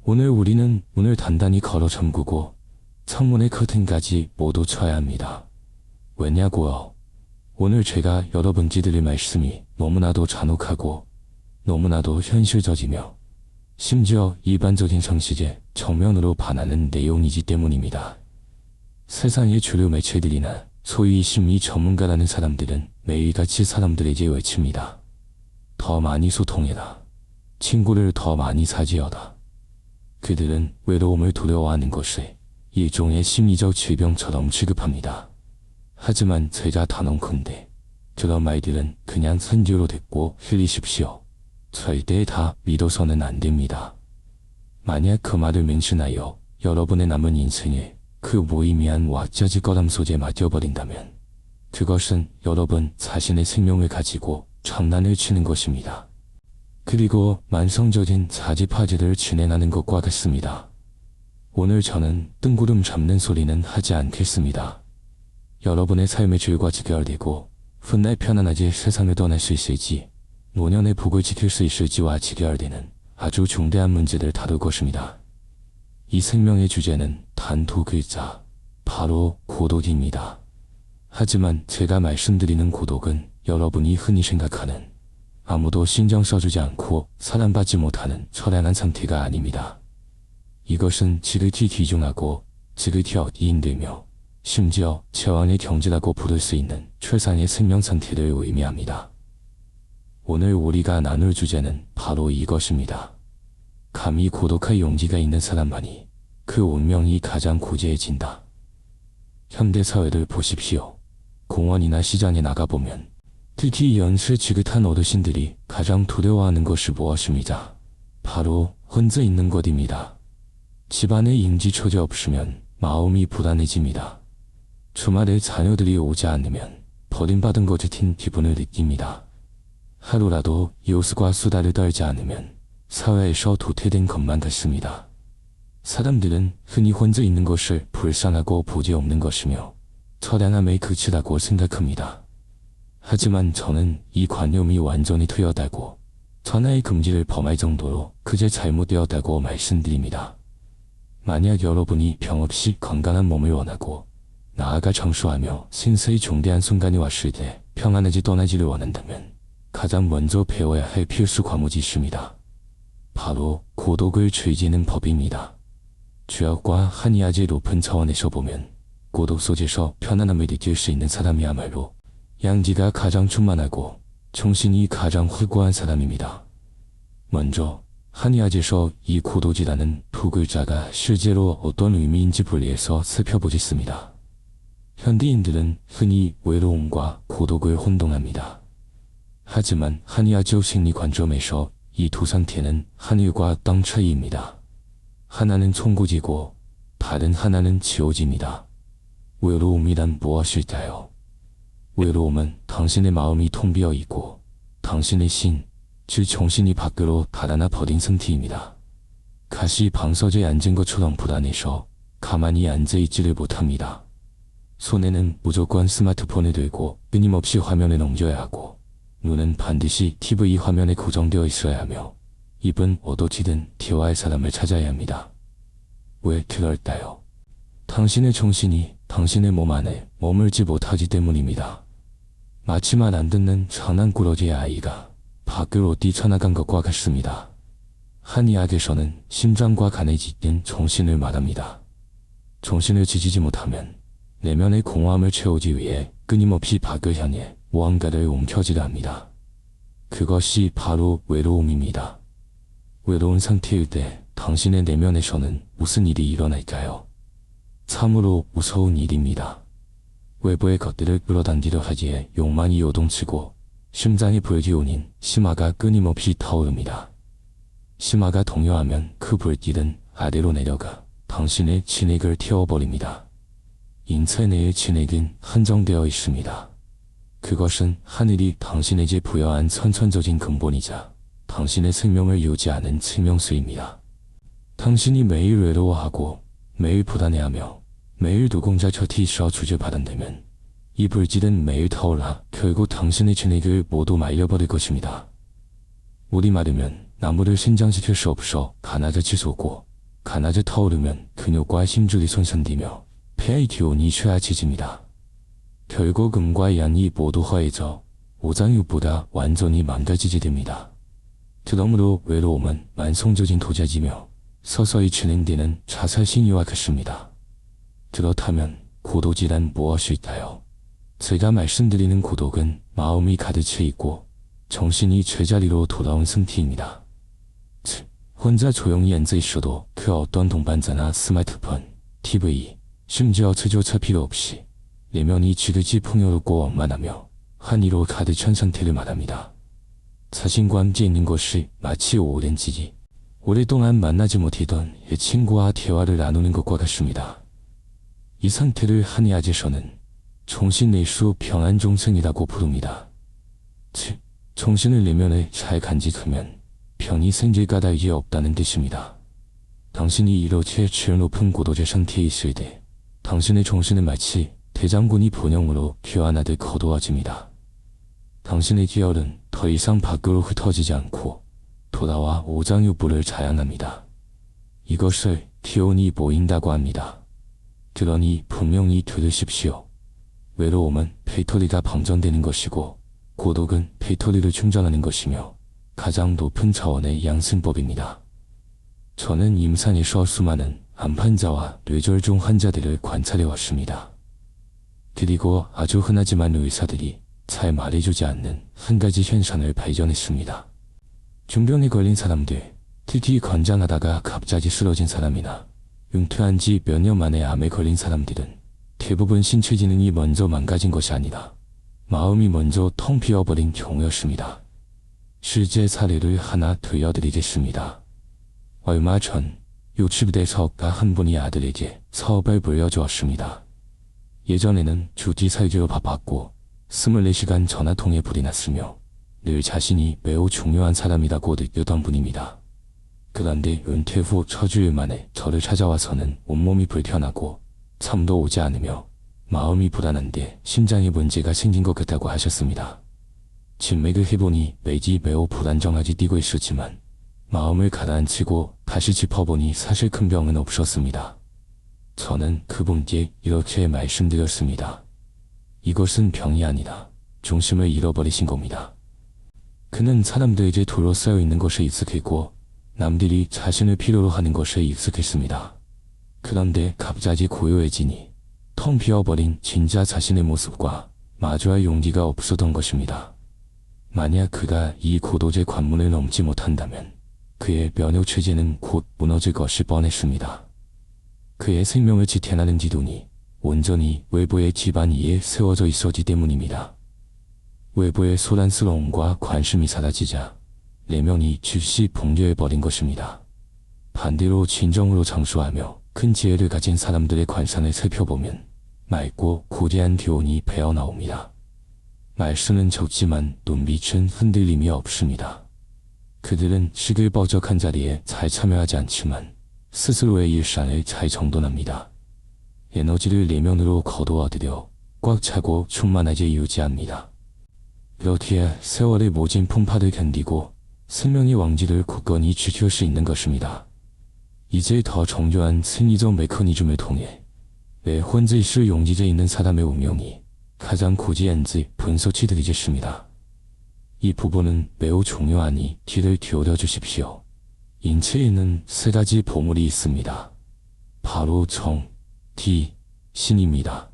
오늘 우리는 문을 단단히 걸어 잠그고 창문의 커튼까지 모두 쳐야 합니다. 왜냐고요? 오늘 제가 여러분께 드릴 말씀이 너무나도 잔혹하고 너무나도 현실적이며 심지어 일반적인 상식에 정면으로 반하는 내용이기 때문입니다. 세상의 주류 매체들이나 소위 심리 전문가라는 사람들은 매일같이 사람들에게 외칩니다. 더 많이 소통해라. 친구를 더 많이 사귀어라. 그들은 외로움을 두려워하는 것을 일종의 심리적 질병처럼 취급합니다. 하지만 제가 단언컨대 그런 말들은 그냥 선지로 듣고 흘리십시오. 절대 다 믿어서는 안 됩니다. 만약 그 말을 맹신하여 여러분의 남은 인생에 그 무의미한 왁자지 거람 속에 맡겨버린다면 그것은 여러분 자신의 생명을 가지고 장난을 치는 것입니다. 그리고 만성적인 자지파지를 진행하는 것과 같습니다. 오늘 저는 뜬구름 잡는 소리는 하지 않겠습니다. 여러분의 삶의 질과 직결되고 훗날 편안하게 세상을 떠날 수 있을지 노년의 복을 지킬 수 있을지와 직결되는 아주 중대한 문제를 다룰 것입니다. 이 생명의 주제는 단 두 글자, 바로 고독입니다. 하지만 제가 말씀드리는 고독은 여러분이 흔히 생각하는 아무도 신경 써주지 않고 사랑받지 못하는 처량한 상태가 아닙니다. 이것은 지극히 귀중하고 지극히 얻기 힘들며 심지어 제왕의 경지라고 부를 수 있는 최상의 생명 상태를 의미합니다. 오늘 우리가 나눌 주제는 바로 이것입니다. 감히 고독할 용기가 있는 사람만이 그 운명이 가장 고제해진다. 현대사회를 보십시오. 공원이나 시장에 나가보면 특히 연세 지긋한 어르신들이 가장 두려워하는 것이 무엇입니다. 바로 혼자 있는 것입니다. 집안에 인지초제 없으면 마음이 불안해집니다. 주말에 자녀들이 오지 않으면 버림받은 것 같은 기분을 느낍니다. 하루라도 이웃과 수다를 떨지 않으면 사회에서 도태된 것만 같습니다. 사람들은 흔히 혼자 있는 것을 불쌍하고 보지없는 것이며 처량함의 끝이라고 생각합니다. 하지만 저는 이 관념이 완전히 틀렸다고, 천하의 금지를 범할 정도로 그제 잘못되었다고 말씀드립니다. 만약 여러분이 병 없이 건강한 몸을 원하고 나아가 장수하며 신세의 중대한 순간이 왔을 때 평안하게 떠나기를 원한다면 가장 먼저 배워야 할 필수 과목이 있습니다. 바로 고독을 즐기는 법입니다. 죄악과 한이아지 높은 차원에서 보면 고독 속에서 편안함을 느낄 수 있는 사람이야말로 양지가 가장 충만하고 정신이 가장 확고한 사람입니다. 먼저 한이아지에서 이 고독이라는 두 글자가 실제로 어떤 의미인지 분리해서 살펴보겠습니다. 현대인들은 흔히 외로움과 고독을 혼동합니다. 하지만 한의학적 심리 관점에서 이 두 상태는 하늘과 땅 차이입니다. 하나는 천국이고 다른 하나는 지옥입니다. 외로움이란 무엇일까요? 외로움은 당신의 마음이 텅 비어 있고 당신의 신, 즉 정신이 밖으로 달아나 버린 상태입니다. 가시 방석에 앉은 것처럼 불안해서 가만히 앉아있지를 못합니다. 손에는 무조건 스마트폰을 들고 끊임없이 화면을 넘겨야 하고 눈은 반드시 TV 화면에 고정되어 있어야 하며 입은 어떻게든 대화할 사람을 찾아야 합니다. 왜 그럴까요? 당신의 정신이 당신의 몸 안에 머물지 못하기 때문입니다. 마치 말 안 듣는 장난꾸러기의 아이가 밖으로 뛰쳐나간 것과 같습니다. 한의학에서는 심장과 간에 깃든 정신을 말합니다. 정신을 지지지 못하면 내면의 공허함을 채우기 위해 끊임없이 밖을 향해 무언가를 움켜쥐려 합니다. 그것이 바로 외로움입니다. 외로운 상태일 때 당신의 내면에서는 무슨 일이 일어날까요? 참으로 무서운 일입니다. 외부의 것들을 끌어당기려 하기에 욕망이 요동치고 심장의 불기운인 심화가 끊임없이 타오릅니다. 심화가 동요하면 그 불길은 아래로 내려가 당신의 진액을 태워버립니다. 인체 내의 진액은 한정되어 있습니다. 그것은 하늘이 당신에게 부여한 선천적인 근본이자 당신의 생명을 유지하는 생명수입니다. 당신이 매일 외로워하고 매일 불안해하며 매일 누군가 곁에 있어 주저받는다면 이 불길은 매일 타올라 결국 당신의 진액을 모두 말려버릴 것입니다. 물이 마르면 나무를 신장시킬 수 없어 가나다 치솟고 가나져 타오르면 근육과 힘줄이 손상되며 폐의 기운이 쇠약해집니다. 결국 음과 양이 모두 허해져 오장육부가 완전히 망가지게 됩니다. 그러므로 외로움은 만성적인 도자지며 서서히 진행되는 자살 신유와 같습니다. 그렇다면 고독이란 무엇일까요? 제가 말씀드리는 고독은 마음이 가득 차 있고 정신이 제자리로 돌아온 상태입니다. 즉, 혼자 조용히 앉아 있어도 그 어떤 동반자나 스마트폰, TV, 심지어 제조차 필요 없이 내면이 지극히 풍요롭고 원만하며 환희로 가득 찬 상태를 말합니다. 자신과 함께 있는 것이 마치 오랜 지기, 오랫동안 만나지 못했던 옛 친구와 대화를 나누는 것과 같습니다. 이 상태를 한의학에서는 정신내수 평안종생이라고 부릅니다. 즉, 정신을 내면에 잘 간직하면 병이 생길 까닭이 없다는 뜻입니다. 당신이 이렇게 제일 높은 고도의 상태에 있을 때 당신의 정신은 마치 대장군이 본영으로 귀환하듯 거두어집니다. 당신의 기혈은 더 이상 밖으로 흩어지지 않고 돌아와 오장육부를 자양합니다. 이것을 기운이 모인다고 합니다. 그러니 분명히 들으십시오. 외로움은 배터리가 방전되는 것이고 고독은 배터리를 충전하는 것이며 가장 높은 차원의 양승법입니다. 저는 임상에서 수많은 암 환자와 뇌졸중 환자들을 관찰해 왔습니다. 그리고 아주 흔하지만 의사들이 잘 말해주지 않는 한 가지 현상을 발견했습니다. 중병에 걸린 사람들, 특히 건장하다가 갑자기 쓰러진 사람이나 융퇴한 지 몇 년 만에 암에 걸린 사람들은 대부분 신체 기능이 먼저 망가진 것이 아니라 마음이 먼저 텅 비어버린 경우였습니다. 실제 사례를 하나 들려드리겠습니다. 얼마 전 60대 사업가 한 분이 아들에게 사업을 물려주었습니다. 예전에는 주디 살기로 바빴고 24시간 전화통에 불이 났으며 늘 자신이 매우 중요한 사람이라고 느꼈던 분입니다. 그런데 은퇴 후 처주일 만에 저를 찾아와서는 온몸이 불편하고 잠도 오지 않으며 마음이 불안한데 심장에 문제가 생긴 것 같다고 하셨습니다. 진맥을 해보니 맥이 매우 불안정하게 뛰고 있었지만 마음을 가라앉히고 다시 짚어보니 사실 큰 병은 없었습니다. 저는 그분께 이렇게 말씀드렸습니다. 이것은 병이 아니라 중심을 잃어버리신 겁니다. 그는 사람들에게 둘러싸여 있는 것에 익숙했고 남들이 자신을 필요로 하는 것에 익숙했습니다. 그런데 갑자기 고요해지니 텅 비어버린 진짜 자신의 모습과 마주할 용기가 없었던 것입니다. 만약 그가 이 고도의 관문을 넘지 못한다면 그의 면역체제는 곧 무너질 것이 뻔했습니다. 그의 생명을 지탱하는 기둥이 온전히 외부의 기반 위에 세워져 있었기 때문입니다. 외부의 소란스러움과 관심이 사라지자 내면이 즉시 붕괴해버린 것입니다. 반대로 진정으로 장수하며 큰 지혜를 가진 사람들의 관상을 살펴보면 맑고 고대한 기운이 배어나옵니다. 말수는 적지만 눈빛은 흔들림이 없습니다. 그들은 시끌벅적한 자리에 잘 참여하지 않지만 스스로의 일상을 잘 정돈합니다. 에너지를 내면으로 거두어들여 꽉 차고 충만하게 유지합니다. 이렇게 세월의 모진 풍파를 견디고 생명의 왕지를 굳건히 지킬 수 있는 것입니다. 이제 더 정교한 생리적 메커니즘을 통해 내 혼자 있을 용기가 있는 사람의 운명이 가장 고지한지 분석해 드리겠습니다. 이 부분은 매우 중요하니 귀를 기울여 주십시오. 인체에는 세 가지 보물이 있습니다. 바로 정, 기, 신입니다.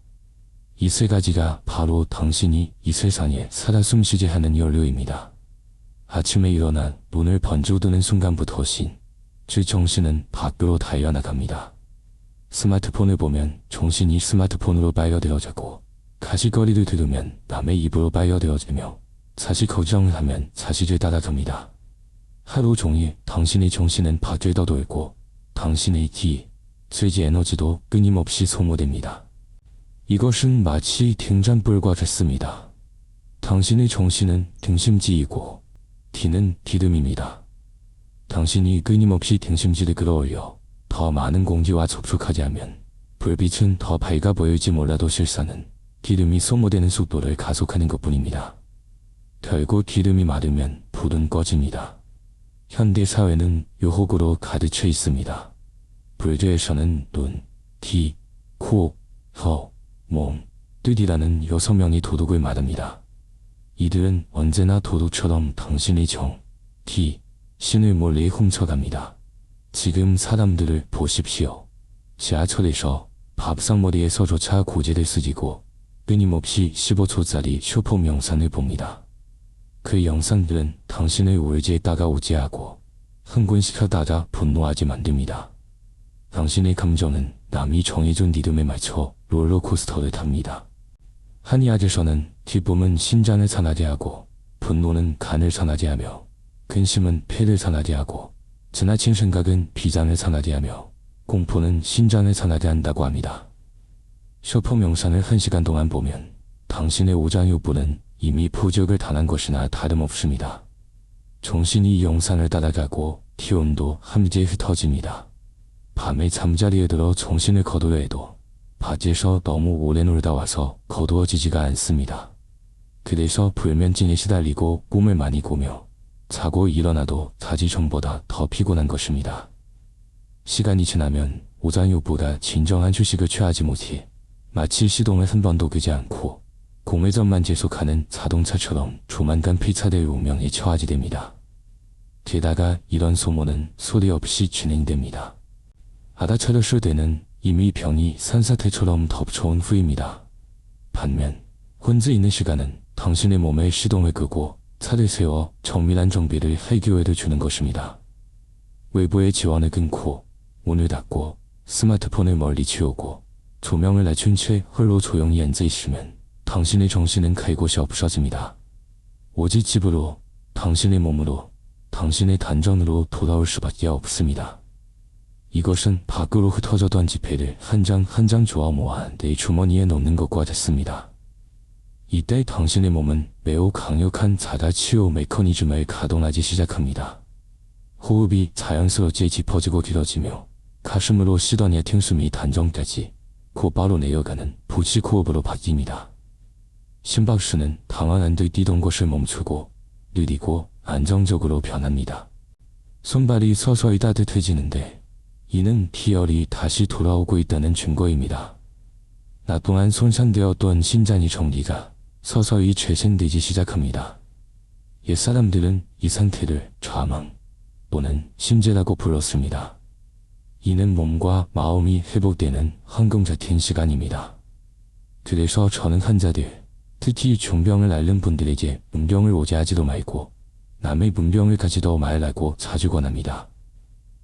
이 세 가지가 바로 당신이 이 세상에 살아 숨쉬게 하는 연료입니다. 아침에 일어나 눈을 번쩍 뜨는 순간부터 즉 정신은 밖으로 달려나갑니다. 스마트폰을 보면 정신이 스마트폰으로 빨려들어지고 가시거리를 들으면 남의 입으로 빨려들어지며 자식 걱정을 하면 자식을 따라갑니다. 하루 종일 당신의 정신은 밖을 떠돌고 당신의 기, 즉 에너지도 끊임없이 소모됩니다. 이것은 마치 등잔불과 같습니다. 당신의 정신은 등심지이고 기는 기름입니다. 당신이 끊임없이 등심지를 끌어올려 더 많은 공기와 접촉하게 하면 불빛은 더 밝아 보일지 몰라도 실상은 기름이 소모되는 속도를 가속하는 것뿐입니다. 결국 기름이 마르면 불은 꺼집니다. 현대 사회는 유혹으로 가득 차 있습니다. 불교에서는 눈, 귀, 코, 혀, 몸, 뜻이라는 6명이 도둑을 말합니다. 이들은 언제나 도둑처럼 당신의 정, 귀, 신을 몰래 훔쳐갑니다. 지금 사람들을 보십시오. 지하철에서 밥상머리에서조차 고개를 숙이고 끊임없이 15초짜리 쇼폼 영상을 봅니다. 그 영상들은 당신을 울지에 따가오게 하고 흥분시켜다가 분노하게 만듭니다. 당신의 감정은 남이 정해준 리듬에 맞춰 롤러코스터를 탑니다. 한의학에서는 기쁨은 심장을 산하게 하고 분노는 간을 산하게 하며 근심은 폐를 산하게 하고 지나친 생각은 비장을 산하게 하며 공포는 심장을 산하게 한다고 합니다. 쇼폼 영상을 1시간 동안 보면 당신의 오장육부는 이미 부적을 당한 것이나 다름없습니다. 정신이 이 영상을 따라가고 기운도 함께 흩어집니다. 밤에 잠자리에 들어 정신을 거두려 해도 바지에서 너무 오래 놀다 와서 거두어지지가 않습니다. 그래서 불면증에 시달리고 꿈을 많이 꾸며 자고 일어나도 자기 전보다 더 피곤한 것입니다. 시간이 지나면 오장육부가 진정한 휴식을 취하지 못해 마치 시동을 한 번도 끄지 않고 공회전만 계속하는 자동차처럼 조만간 폐차될 운명에 처하게 됩니다. 게다가 이런 소모는 소리 없이 진행됩니다. 알아차렸을 때는 이미 병이 산사태처럼 덮쳐온 후입니다. 반면 혼자 있는 시간은 당신의 몸에 시동을 끄고 차를 세워 정밀한 정비를 할 기회를 주는 것입니다. 외부의 지원을 끊고 문을 닫고 스마트폰을 멀리 치우고 조명을 낮춘 채 홀로 조용히 앉아 있으면 당신의 정신은 갈 곳이 없어집니다. 오직 집으로, 당신의 몸으로, 당신의 단전으로 돌아올 수밖에 없습니다. 이것은 밖으로 흩어져던 지폐를 한 장 한 장 조아 모아 내 주머니에 넣는 것과 같습니다. 이때 당신의 몸은 매우 강력한 자가치유 메커니즘을 가동하기 시작합니다. 호흡이 자연스럽게 깊어지고 길어지며 가슴으로 쉬던 얕은 숨이 단전까지 곧바로 내어가는 복식 호흡으로 바뀝니다. 심박수는 당황한 듯 뛰던 것을 멈추고 느리고 안정적으로 변합니다. 손발이 서서히 따뜻해지는데 이는 피열이 다시 돌아오고 있다는 증거입니다. 낮 동안 손상되었던 심장의 정리가 서서히 재생되기 시작합니다. 옛사람들은 이 상태를 좌망 또는 심재라고 불렀습니다. 이는 몸과 마음이 회복되는 황금 같은 시간입니다. 그래서 저는 환자들, 특히 중병을 앓는 분들에게 문병을 오게 하지도 말고 남의 문병을 가지도 말라고 자주 권합니다.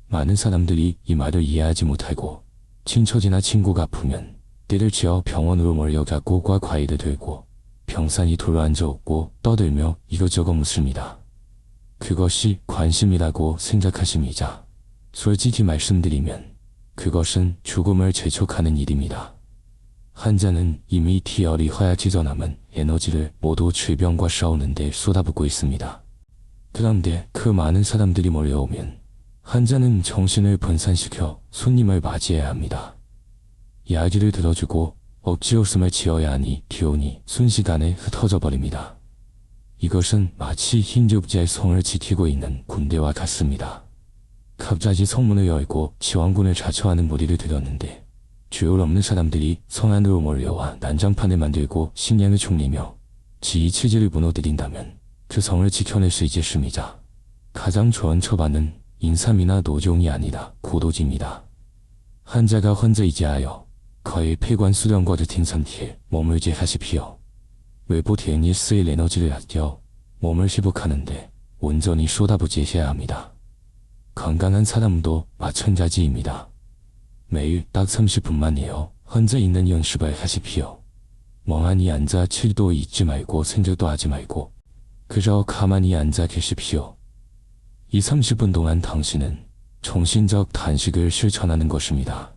많은 사람들이 이 말을 이해하지 못하고 친척이나 친구가 아프면 때를 지어 병원으로 몰려가 꽃과 과일을 들고 병산이 둘러앉아있고 떠들며 이것저것 묻습니다. 그것이 관심이라고 생각하심이자 솔직히 말씀드리면 그것은 죽음을 재촉하는 일입니다. 환자는 이미 티열이 허약해져 남은 에너지를 모두 질병과 싸우는 데 쏟아붓고 있습니다. 그런데 그 많은 사람들이 몰려오면 환자는 정신을 분산시켜 손님을 맞이해야 합니다. 이야기를 들어주고 억지 웃음을 지어야 하니 기운이 순식간에 흩어져 버립니다. 이것은 마치 흰죽지의 성을 지키고 있는 군대와 같습니다. 갑자기 성문을 열고 지원군을 자처하는 무리를 들였는데 주요 없는 사람들이 성 안으로 몰려와 난장판을 만들고 식량을 축리며 지휘 체제를 무너뜨린다면 그 성을 지켜낼 수 있겠습니다. 가장 좋은 처방은 인삼이나 노종이 아니라 고도지입니다. 환자가 혼자이게 하여 거의 폐관 수련과 같은 상태에 머물게 하십시오. 외부 대응에 쓰일 에너지를 아껴 몸을 회복하는데 온전히 쏟아부으셔야 합니다. 건강한 사람도 마찬가지입니다. 매일 딱 30분만이요. 혼자 있는 연습을 하십시오. 멍하니 앉아 칠도 잊지 말고 생각도 하지 말고 그저 가만히 앉아 계십시오. 이 30분 동안 당신은 정신적 단식을 실천하는 것입니다.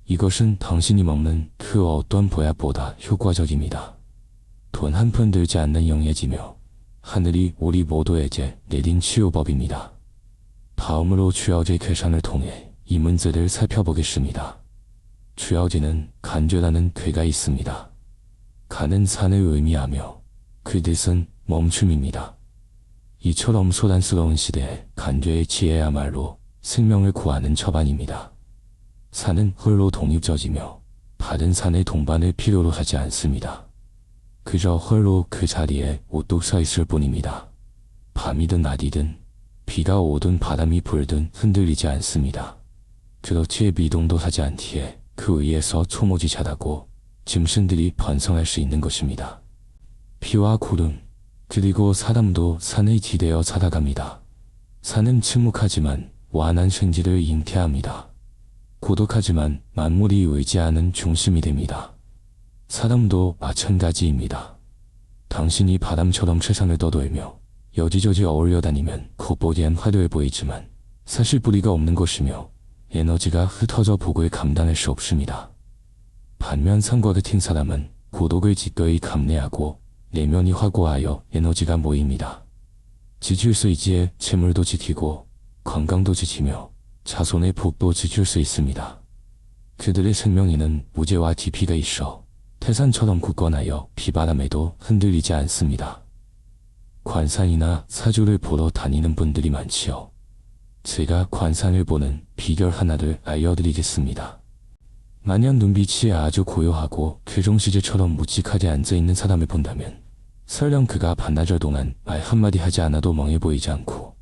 이것은 당신이 먹는 그 어떤 보약보다 효과적입니다. 돈 한 푼 들지 않는 영예지며 하늘이 우리 모두에게 내린 치유법입니다. 다음으로 주야제 계산을 통해 이 문제를 살펴보겠습니다. 주야제는 간죄라는 괴가 있습니다. 간은 산을 의미하며 그 뜻은 멈춤입니다. 이처럼 소란스러운 시대에 간죄의 지혜야말로 생명을 구하는 처방입니다. 산은 흙로 독립져지며 다른 산의 동반을 필요로 하지 않습니다. 그저 흙로 그 자리에 우뚝 서 있을 뿐입니다. 밤이든 낮이든 비가 오든 바람이 불든 흔들리지 않습니다. 그렇기에 미동도 하지 않기에 그 위에서 초모지 자라고 짐승들이 번성할 수 있는 것입니다. 비와 구름, 그리고 사람도 산에 기대어 살아갑니다. 산은 침묵하지만 완한 생지를 잉태합니다. 고독하지만 만물이 의지하는 중심이 됩니다. 사람도 마찬가지입니다. 당신이 바람처럼 세상을 떠돌며 여지저지 어울려 다니면 겉보기엔 화려해 보이지만 사실 뿌리가 없는 것이며 에너지가 흩어져 복을 감당할 수 없습니다. 반면 산과 같은 사람은 고독을 기꺼이 감내하고 내면이 확고하여 에너지가 모입니다. 지킬 수 있기에 재물도 지키고 건강도 지키며 자손의 복도 지킬 수 있습니다. 그들의 생명에는 무게와 깊이가 있어 태산처럼 굳건하여 비바람에도 흔들리지 않습니다. 관산이나 사주를 보러 다니는 분들이 많지요. 제가 관산을 보는 비결 하나를 알려드리겠습니다. 만약 눈빛이 아주 고요하고 괴종시제처럼 묵직하게 앉아있는 사람을 본다면 설령 그가 반나절 동안 말 한마디 하지 않아도 멍해 보이지 않고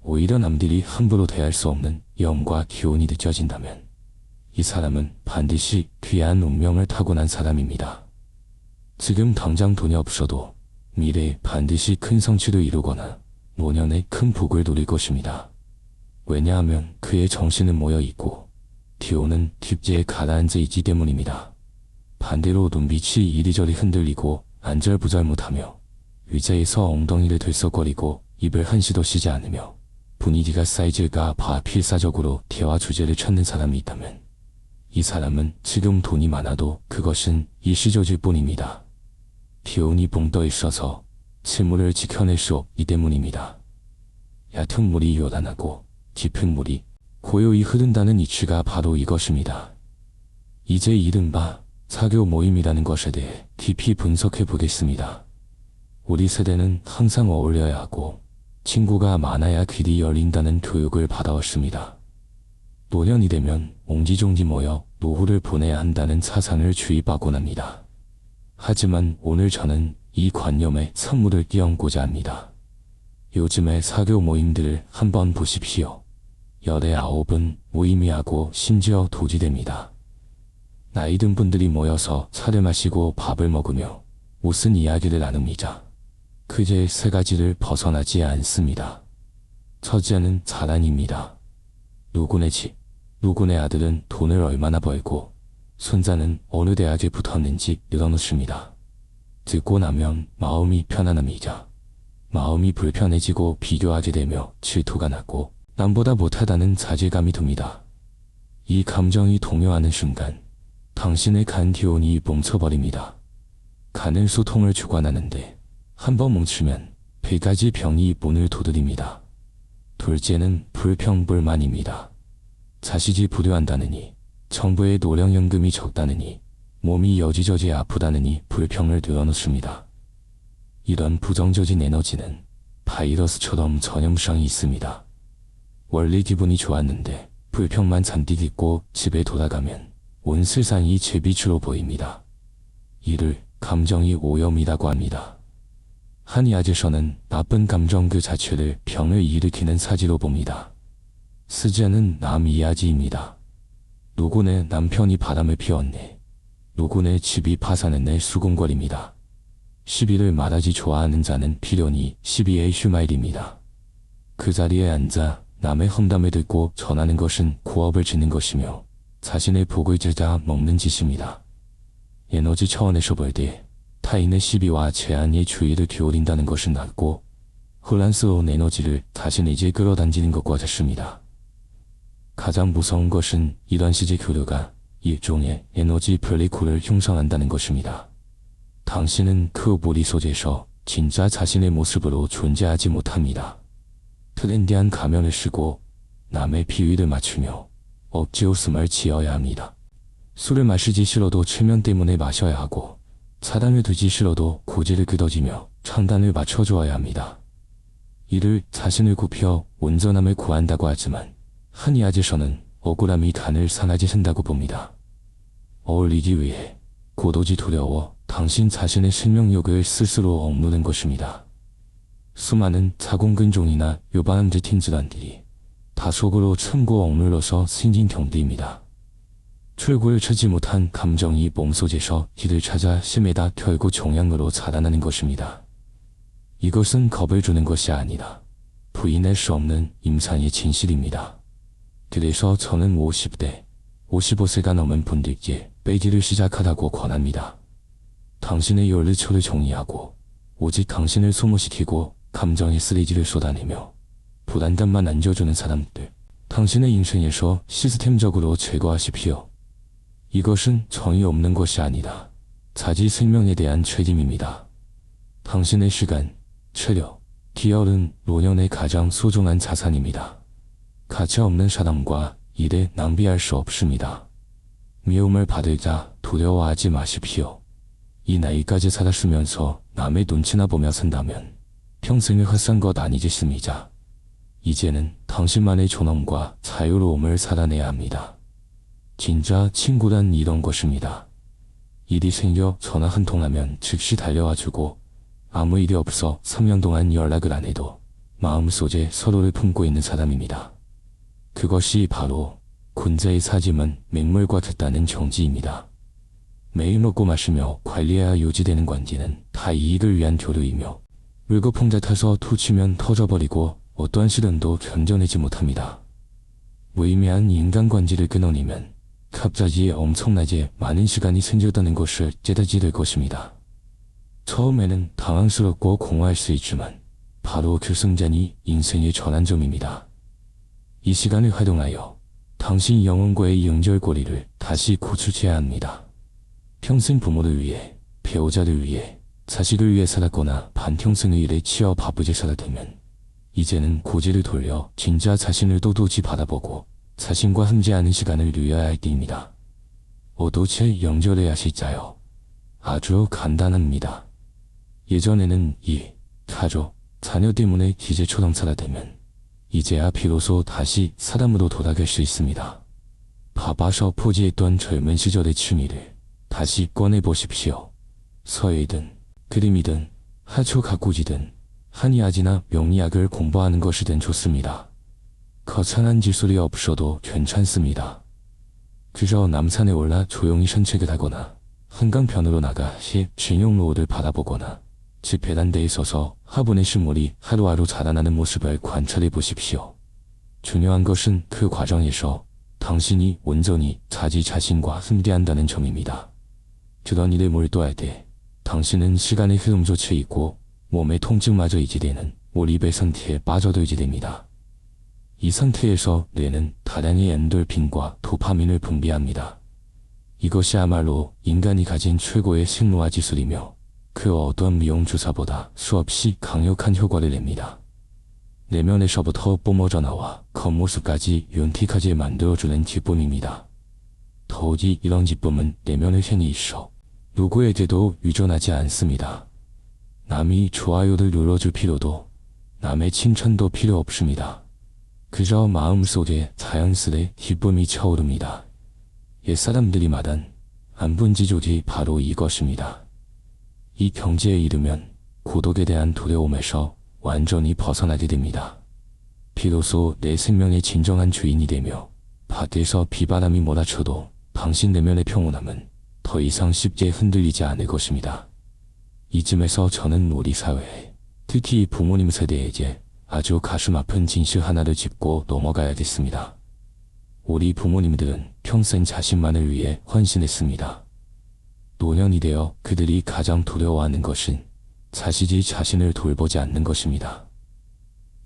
오히려 남들이 함부로 대할 수 없는 영과 기운이 느껴진다면 이 사람은 반드시 귀한 운명을 타고난 사람입니다. 지금 당장 돈이 없어도 미래에 반드시 큰 성취를 이루거나 노년에 큰 복을 누릴 것입니다. 왜냐하면 그의 정신은 모여있고 기운은 뒷지에 가라앉아 있기 때문입니다. 반대로 눈빛이 이리저리 흔들리고 안절부절못하며 의자에서 엉덩이를 들썩거리고 입을 한시도 쉬지 않으며 분위기가 쌓이질까 봐 필사적으로 대화 주제를 찾는 사람이 있다면 이 사람은 지금 돈이 많아도 그것은 일시적일 뿐입니다. 기운이 붕 떠 있어서 실물을 지켜낼 수 없기 때문입니다. 얕은 물이 요란하고 깊은 물이 고요히 흐른다는 이치가 바로 이것입니다. 이제 이른바 사교 모임이라는 것에 대해 깊이 분석해 보겠습니다. 우리 세대는 항상 어울려야 하고 친구가 많아야 길이 열린다는 교육을 받아왔습니다. 노년이 되면 옹기종기 모여 노후를 보내야 한다는 사상을 주입하곤 합니다. 하지만 오늘 저는 이 관념에 선물을 끼얹고자 합니다. 요즘의 사교 모임들을 한번 보십시오. 열의 9은 무의미하고 심지어 도지됩니다. 나이 든 분들이 모여서 차를 마시고 밥을 먹으며 무슨 이야기를 나눕니다. 그제 세 가지를 벗어나지 않습니다. 첫째는 자랑입니다. 누구네 집, 누구네 아들은 돈을 얼마나 벌고 손자는 어느 대학에 붙었는지 늘어놓습니다. 듣고 나면 마음이 편안합니다. 마음이 불편해지고 비교하게 되며 질투가 나고 남보다 못하다는 자질감이 듭니다. 이 감정이 동요하는 순간 당신의 간 기운이 멈춰버립니다. 간은 소통을 주관하는데 한번 멈추면 100가지 병이 문을 두드립니다. 둘째는 불평불만입니다. 자식이 불효한다느니, 정부의 노령연금이 적다느니, 몸이 여지저지 아프다느니 불평을 늘어놓습니다. 이런 부정적인 에너지는 바이러스처럼 전염성이 있습니다. 원래 기분이 좋았는데 불평만 잔뜩 잊고 집에 돌아가면 온 세상이 제 빛으로 보입니다. 이를 감정이 오염이라고 합니다. 한의학에서는 나쁜 감정 그 자체를 병을 일으키는 사지로 봅니다. 스제는 남이야지입니다. 누구네 남편이 바람을 피웠네. 누구네 집이 파산했네 수군거립니다. 시비를 말하지 좋아하는 자는 필연히 시비의 슈마일입니다. 그 자리에 앉아 남의 험담을 듣고 전하는 것은 고업을 짓는 것이며 자신의 복을 제자 먹는 짓입니다. 에너지 차원에서 볼 때 타인의 시비와 제한의 주의를 기울인다는 것은 낫고 혼란스러운 에너지를 자신에게 끌어당기는 것과 같습니다. 가장 무서운 것은 이런 식의 교류가 일종의 에너지 블랙홀을 형성한다는 것입니다. 당신은 그 무리 속에서 진짜 자신의 모습으로 존재하지 못합니다. 트렌디한 가면을 쓰고 남의 비위를 맞추며 억지 웃음을 지어야 합니다. 술을 마시기 싫어도 체면 때문에 마셔야 하고 차단을 두기 싫어도 고지를 끄덕이며 창단을 맞춰주어야 합니다. 이를 자신을 굽혀 온전함을 구한다고 하지만 한의학에서는 억울함이 간을 상하게 한다고 봅니다. 어울리기 위해 고도지 두려워 당신 자신의 생명력을 스스로 억누르는 것입니다. 수많은 자궁근종이나 유방암제 팀질환들이 다 속으로 참고 억눌러서 생긴 경비입니다. 출구를 찾지 못한 감정이 몸속에서 길을 찾아 심에다 결국 종양으로 자라나는 것입니다. 이것은 겁을 주는 것이 아니라 부인할 수 없는 임상의 진실입니다. 그래서 저는 50대, 55세가 넘은 분들께 빼기를 시작하라고 권합니다. 당신의 연료초를 정리하고 오직 당신을 소모시키고 감정의 쓰레기를 쏟아내며 불안감만 안겨주는 사람들, 당신의 인생에서 시스템적으로 제거하십시오. 이것은 정이 없는 것이 아니라 자기 생명에 대한 책임입니다. 당신의 시간, 체력, 기혈은 노년의 가장 소중한 자산입니다. 가치 없는 사람과 일에 낭비할 수 없습니다. 미움을 받을자 두려워하지 마십시오. 이 나이까지 살았으면서 남의 눈치나 보며 산다면 평생을 헛산 것 아니겠습니까? 이제는 당신만의 존엄과 자유로움을 살아내야 합니다. 진짜 친구란 이런 것입니다. 일이 생겨 전화 한 통하면 즉시 달려와주고 아무 일이 없어 3년 동안 연락을 안 해도 마음속에 서로를 품고 있는 사람입니다. 그것이 바로 군자의 사짐은 맹물과 같다는 정지입니다. 매일 먹고 마시며 관리해야 유지되는 관계는 다 이익을 위한 교류이며 물거풍자 타서 투치면 터져버리고 어떠한 시련도 견뎌내지 못합니다. 무의미한 인간관계를 끊어내면 갑자기 엄청나게 많은 시간이 생겼다는 것을 깨닫게 될 것입니다. 처음에는 당황스럽고 공허할 수 있지만 바로 그 순간이 인생의 전환점입니다. 이 시간을 활용하여 당신 영혼과의 연결고리를 다시 고쳐야 합니다. 평생 부모를 위해, 배우자를 위해, 자식을 위해 살았거나 반평생의 일에 치여 바쁘게 살아되면 이제는 고지를 돌려 진짜 자신을 또렷이 바라보고 자신과 함께하는 시간을 누려야 할 때입니다. 어도체 연결해야 하실까요? 아주 간단합니다. 예전에는 일, 가족, 자녀 때문에 기재처럼 살아되면 이제야 비로소 다시 사람으로 돌아갈 수 있습니다. 바빠서 포기했던 젊은 시절의 취미를 다시 꺼내보십시오. 서예이든 그림이든 하초 가꾸기든 한의학이나 명리학을 공부하는 것이든 좋습니다. 거창한 기술이 없어도 괜찮습니다. 그저 남산에 올라 조용히 산책을 하거나 한강변으로 나가 진용로를 바라보거나 집 베란다에 서서 화분의 식물이 하루하루 자라나는 모습을 관찰해 보십시오. 중요한 것은 그 과정에서 당신이 온전히 자기 자신과 함께한다는 점입니다. 그런 일에 몰두할 때 당신은 시간의 흐름조차 잊고 몸의 통증마저 잊게 되는 몰입의 상태에 빠져들게 됩니다. 이 상태에서 뇌는 다량의 엔돌핀과 도파민을 분비합니다. 이것이야말로 인간이 가진 최고의 생로화 기술이며 그 어떤 미용주사보다 수없이 강력한 효과를 냅니다. 내면에서부터 뿜어져 나와 겉모습까지 윤택하게 만들어주는 기쁨입니다. 더욱이 이런 기쁨은 내면의 힘이 있어 누구에게도 의존하지 않습니다. 남이 좋아요를 눌러줄 필요도 남의 칭찬도 필요 없습니다. 그저 마음속에 자연스레 기쁨이 차오릅니다. 옛사람들이 말한 안분지족이 바로 이것입니다. 이 경지에 이르면 고독에 대한 두려움에서 완전히 벗어나게 됩니다. 비로소 내 생명의 진정한 주인이 되며 밖에서 비바람이 몰아쳐도 당신 내면의 평온함은 더 이상 쉽게 흔들리지 않을 것입니다. 이쯤에서 저는 우리 사회에, 특히 부모님 세대에게 아주 가슴 아픈 진실 하나를 짚고 넘어가야겠습니다. 우리 부모님들은 평생 자신만을 위해 헌신했습니다. 노년이 되어 그들이 가장 두려워하는 것은 자식이 자신을 돌보지 않는 것입니다.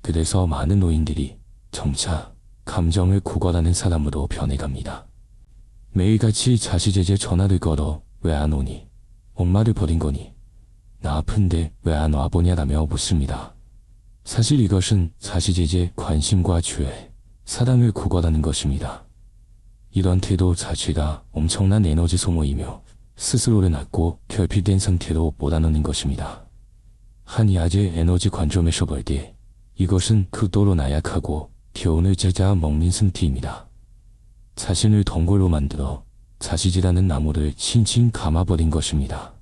그래서 많은 노인들이 점차 감정을 구걸하는 사람으로 변해갑니다. 매일같이 자식에게 전화를 걸어 왜 안 오니? 엄마를 버린 거니? 나 아픈데 왜 안 와보냐라며 묻습니다. 사실 이것은 자식에게 관심과 주의, 사랑을 구걸하는 것입니다. 이런 태도 자체가 엄청난 에너지 소모이며 스스로를 낳고 결핍된 상태로 몰아넣는 것입니다. 한의학의 에너지 관점에서 볼 때 이것은 극도로 나약하고 교훈을 찾아 먹는 상태입니다. 자신을 동굴로 만들어 자시지라는 나무를 칭칭 감아버린 것입니다.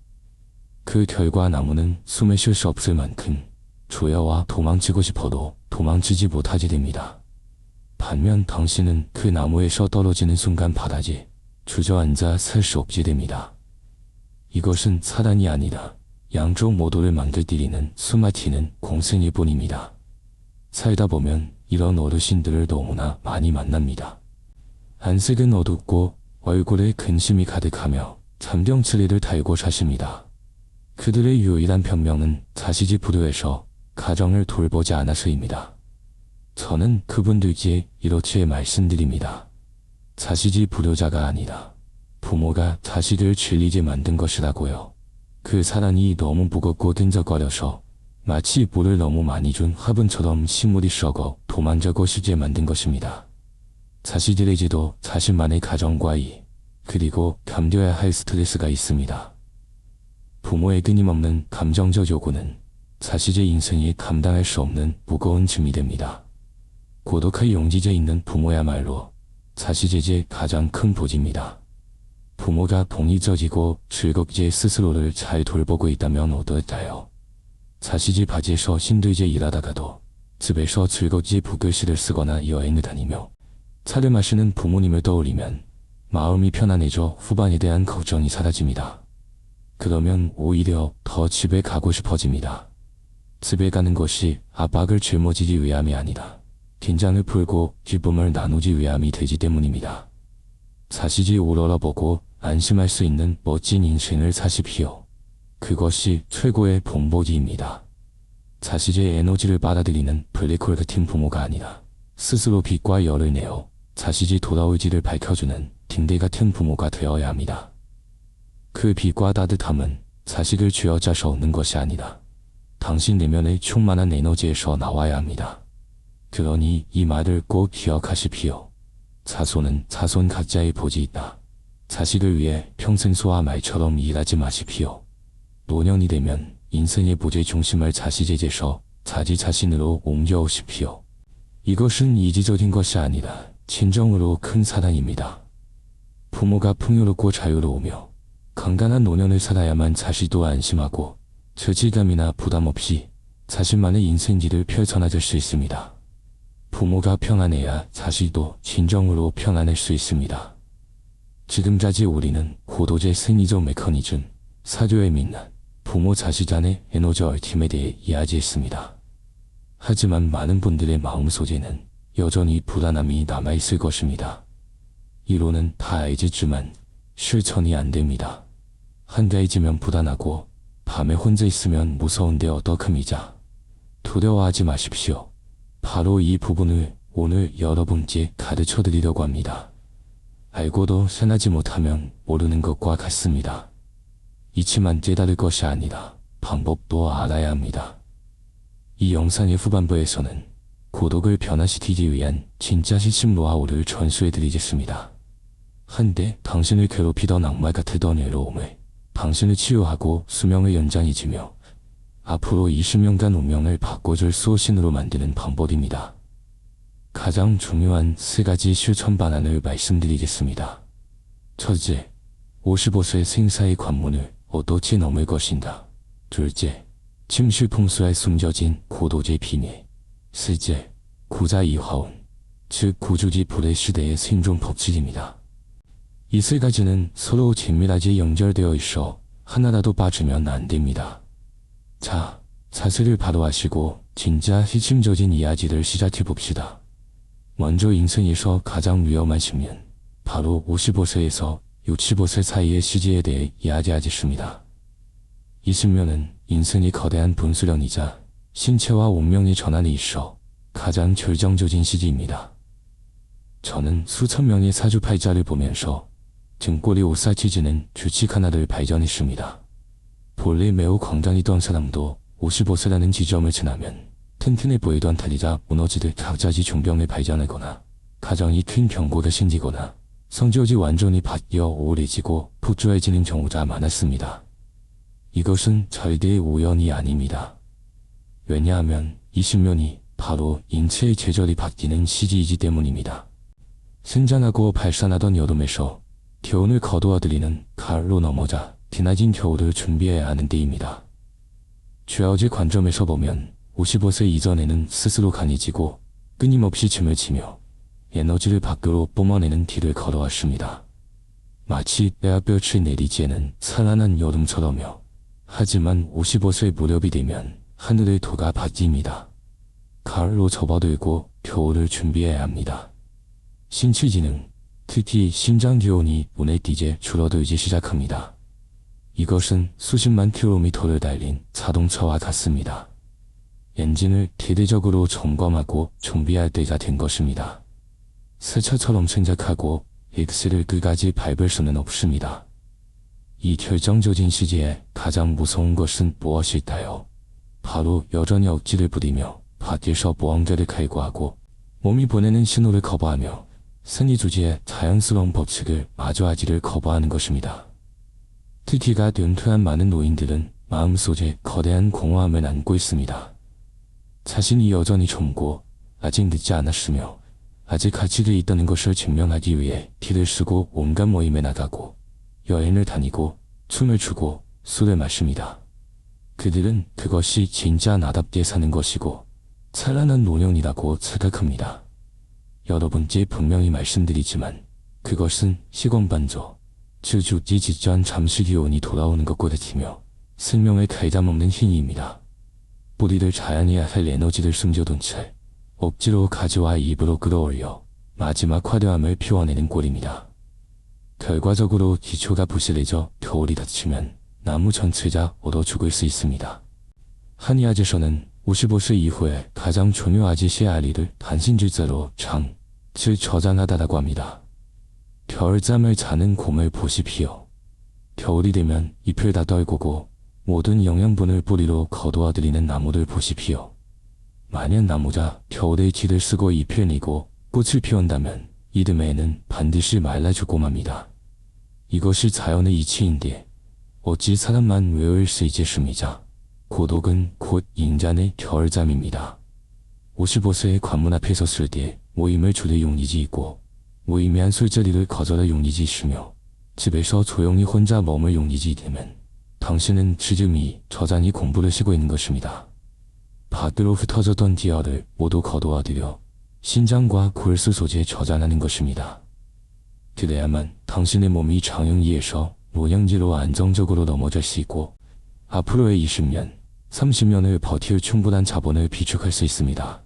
그 결과 나무는 숨을 쉴 수 없을 만큼 조여와 도망치고 싶어도 도망치지 못하게 됩니다. 반면 당신은 그 나무에서 떨어지는 순간 바다지 주저앉아 살 수 없게 됩니다. 이것은 사단이 아니라 양쪽 모두를 만들들이는 숨막히는 공생일 뿐입니다. 살다 보면 이런 어르신들을 너무나 많이 만납니다. 안색은 어둡고 얼굴에 근심이 가득하며 잔병치레를 달고 사십니다. 그들의 유일한 변명은 자식이 불효해서 가정을 돌보지 않아서입니다. 저는 그분들께 이렇게 말씀드립니다. 자식이 불효자가 아니라 부모가 자식을 질리게 만든 것이라고요. 그 사단이 너무 무겁고 끈적거려서 마치 물을 너무 많이 준 화분처럼 식물이 썩어 도망가고 싶게 만든 것입니다. 자식들에게도 자신만의 가정과 일, 그리고 견뎌야 할 스트레스가 있습니다. 부모의 끊임없는 감정적 요구는 자식의 인생이 감당할 수 없는 무거운 짐이 됩니다. 고독할 용기가 있는 부모야말로 자식에게 가장 큰 보지입니다. 부모가 동의적이고 즐겁게 스스로를 잘 돌보고 있다면 어떨까요? 자식이 바지에서 힘들게 일하다가도 집에서 즐겁게 붓글씨를 쓰거나 여행을 다니며 차를 마시는 부모님을 떠올리면 마음이 편안해져 후반에 대한 걱정이 사라집니다. 그러면 오히려 더 집에 가고 싶어집니다. 집에 가는 것이 압박을 짊어지기 위함이 아니라 긴장을 풀고 기쁨을 나누기 위함이 되기 때문입니다. 자식이 우러러보고 안심할 수 있는 멋진 인생을 사십시오. 그것이 최고의 본보기입니다. 자식의 에너지를 빨아들이는 블랙홀 같은 부모가 아니라 스스로 빛과 열을 내어 자식이 돌아올지를 밝혀주는 딩대 같은 부모가 되어야 합니다. 그 빛과 따뜻함은 자식을 쥐어짜서 얻는 것이 아니라 당신 내면의 충만한 에너지에서 나와야 합니다. 그러니 이 말을 꼭 기억하십시오. 자손은 자손 각자의 복이 있다. 자식을 위해 평생 소와 말처럼 일하지 마십시오. 노년이 되면 인생의 보좌의 중심을 자식에게서 자기 자신으로 옮겨오십시오. 이것은 이기적인 것이 아니라 진정으로 큰 사랑입니다. 부모가 풍요롭고 자유로우며 건강한 노년을 살아야만 자식도 안심하고 죄책감이나 부담 없이 자신만의 인생길을 펼쳐나갈 수 있습니다. 부모가 평안해야 자식도 진정으로 평안할 수 있습니다. 지금까지 우리는 고도의 생리적 메커니즘, 사교의 민낯, 부모 자식 간의 에너지 얽힘에 대해 이야기했습니다. 하지만 많은 분들의 마음속에는 여전히 불안함이 남아있을 것입니다. 이론은 다 알겠지만 실천이 안 됩니다. 한가해지면 불안하고 밤에 혼자 있으면 무서운데 어떡합니까? 두려워하지 마십시오. 바로 이 부분을 오늘 여러분께 가르쳐 드리려고 합니다. 알고도 생하지 못하면 모르는 것과 같습니다. 이치만 깨달을 것이 아니라 방법도 알아야 합니다. 이 영상의 후반부에서는 고독을 변화시키기 위한 진짜 시심 노하우를 전수해 드리겠습니다. 한때 당신을 괴롭히던 악마 같았던 외로움을 당신을 치유하고 수명을 연장해주며 앞으로 20년간 운명을 바꿔줄 수호신으로 만드는 방법입니다. 가장 중요한 3가지 실천 방안을 말씀드리겠습니다. 첫째, 55세 생사의 관문을 어떻게 넘을 것인가. 둘째, 침실풍수에 숨겨진 고도의 비밀. 셋째, 구자이화운, 즉 구주기 불의 시대의 생존 법칙입니다. 이 3가지는 서로 긴밀하게 연결되어 있어 하나라도 빠지면 안 됩니다. 자, 자세를 바로 하시고 진짜 핵심적인 이야기를 시작해 봅시다. 먼저 인생에서 가장 위험한 10년, 바로 55세에서 65세 사이의 시기에 대해 이야기하겠습니다. 이 10년은 인생의 거대한 분수령이자 신체와 운명의 전환이 있어 가장 결정적인 시기입니다. 저는 수천 명의 사주팔자를 보면서 등골이 오싹해지는 규칙 하나를 발견했습니다. 본래 매우 건강이던 사람도 55세라는 지점을 지나면 튼튼해 보이던 다리가 무너지듯 갑자기 중병을 발견하거나 가정이 큰 병고가 생기거나 성격이 완전히 바뀌어 우울해지고 부조해지는 경우가 많았습니다. 이것은 절대의 우연이 아닙니다. 왜냐하면 20년이 바로 인체의 계절이 바뀌는 시기이기 때문입니다. 생장하고 발산하던 여름에서 겨울을 거두어들이는 가을로 넘어자 드나진 겨울을 준비해야 하는 때입니다. 쥐아우지 관점에서 보면 55세 이전에는 스스로 강해지고 끊임없이 춤을 추며 에너지를 밖으로 뿜어내는 길을 걸어왔습니다. 마치 뼈아뼈치 내리지에는 찬란한 여름처럼요. 하지만 55세 무렵이 되면 하늘의 도가 바뀝니다. 가을로 접어들고 겨울을 준비해야 합니다. 신체 기능, 특히 심장 기온이 눈에 띄게 줄어들기 시작합니다. 이것은 수십만 킬로미터를 달린 자동차와 같습니다. 엔진을 대대적으로 점검하고 준비할 때가 된 것입니다. 새 차처럼 생각하고 엑셀을 끝까지 밟을 수는 없습니다. 이 결정적인 시기에 가장 무서운 것은 무엇일까요? 바로 여전히 억지를 부리며 밖에서 무언가를 갈구하고 몸이 보내는 신호를 거부하며 생리 주지의 자연스러운 법칙을 마주하지를 거부하는 것입니다. 특히가 은퇴한 많은 노인들은 마음속에 거대한 공허함을 안고 있습니다. 자신이 여전히 젊고 아직 늦지 않았으며 아직 가치가 있다는 것을 증명하기 위해 길을 쓰고 온갖 모임에 나가고 여행을 다니고 춤을 추고 술을 마십니다. 그들은 그것이 진짜 나답게 사는 것이고 찬란한 노년이라고 생각합니다. 여러분께 분명히 말씀드리지만 그것은 시건반조, 즉 죽기 직전 잠시 기온이 돌아오는 것과 같으며 생명을 갉아먹는 힘입니다. 뿌리를 자연해야 할 에너지를 숨겨둔 채 억지로 가져와 입으로 끌어올려 마지막 화려함을 피워내는 꼴입니다. 결과적으로 기초가 부실해져 겨울이 닫히면 나무 전체가 얼어 죽을 수 있습니다. 한의학에서는 55세 이후에 가장 중요하지 씨알이를 단신질자로 즉 저장하다라고 합니다. 겨울잠을 자는 곰을 보십시오. 겨울이 되면 잎을 다 떨구고 모든 영양분을 뿌리로 거두어들이는 나무를 보십시오. 만약 나무가 겨울에 길을 쓰고 잎을 내고 꽃을 피운다면 이듬해에는 반드시 말라죽고 맙니다. 이것이 자연의 이치인데 어찌 사람만 외울 수 있겠습니까? 고독은 곧 인간의 겨울잠입니다. 55세의 관문 앞에 섰을 때 모임을 줄일 용기지 있고 무의미한 술자리를 거절할 용기지 있으며 집에서 조용히 혼자 머물 용기지 되면 당신은 지금이 저장이 공부를 쉬고 있는 것입니다. 밖으로 흩어졌던 기혈을 모두 거두어들여 신장과 골수 소재에 저장하는 것입니다. 그래야만 당신의 몸이 장영기에서 노령기로 안정적으로 넘어질 수 있고 앞으로의 20년, 30년을 버틸 충분한 자본을 비축할 수 있습니다.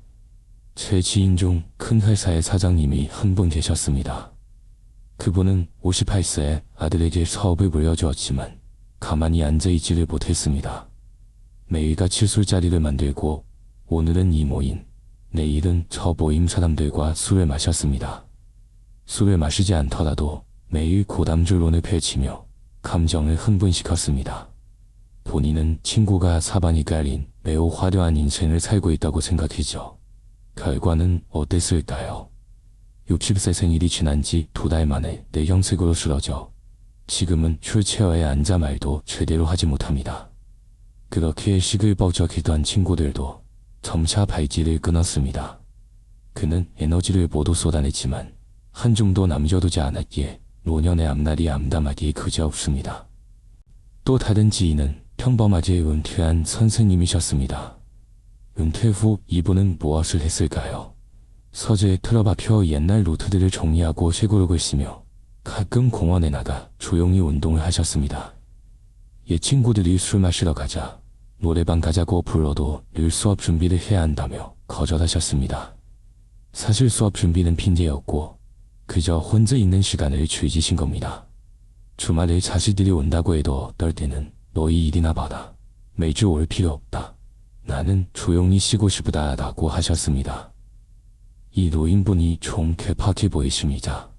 제 지인 중 큰 회사의 사장님이 한 분 계셨습니다. 그분은 58세에 아들에게 사업을 물려주었지만 가만히 앉아있지를 못했습니다. 매일같이 술자리를 만들고 오늘은 이 모임, 내일은 저 모임 사람들과 술을 마셨습니다. 술을 마시지 않더라도 매일 고담줄론을 펼치며 감정을 흥분시켰습니다. 본인은 친구가 사반이 깔린 매우 화려한 인생을 살고 있다고 생각했죠. 결과는 어땠을까요? 60세 생일이 지난 지 2달 만에 뇌경색으로 쓰러져 지금은 휠체어에 앉아 말도 제대로 하지 못합니다. 그렇게 시끌벅적했던 친구들도 점차 발길을 끊었습니다. 그는 에너지를 모두 쏟아냈지만 한 줌도 남겨두지 않았기에 노년의 앞날이 암담하기 그지없습니다. 또 다른 지인은 평범하게 은퇴한 선생님이셨습니다. 은퇴 후 이분은 무엇을 했을까요? 서재에 틀어박혀 옛날 노트들을 정리하고 책으로 쓰며 가끔 공원에 나가 조용히 운동을 하셨습니다. 옛 친구들이 술 마시러 가자 노래방 가자고 불러도 늘 수업 준비를 해야 한다며 거절하셨습니다. 사실 수업 준비는 핑계였고 그저 혼자 있는 시간을 즐기신 겁니다. 주말에 자식들이 온다고 해도 어떨 때는 너희 일이나 봐라. 매주 올 필요 없다. 나는 조용히 쉬고 싶다 라고 하셨습니다. 이 노인분이 좀 괴팍해 보이십니다.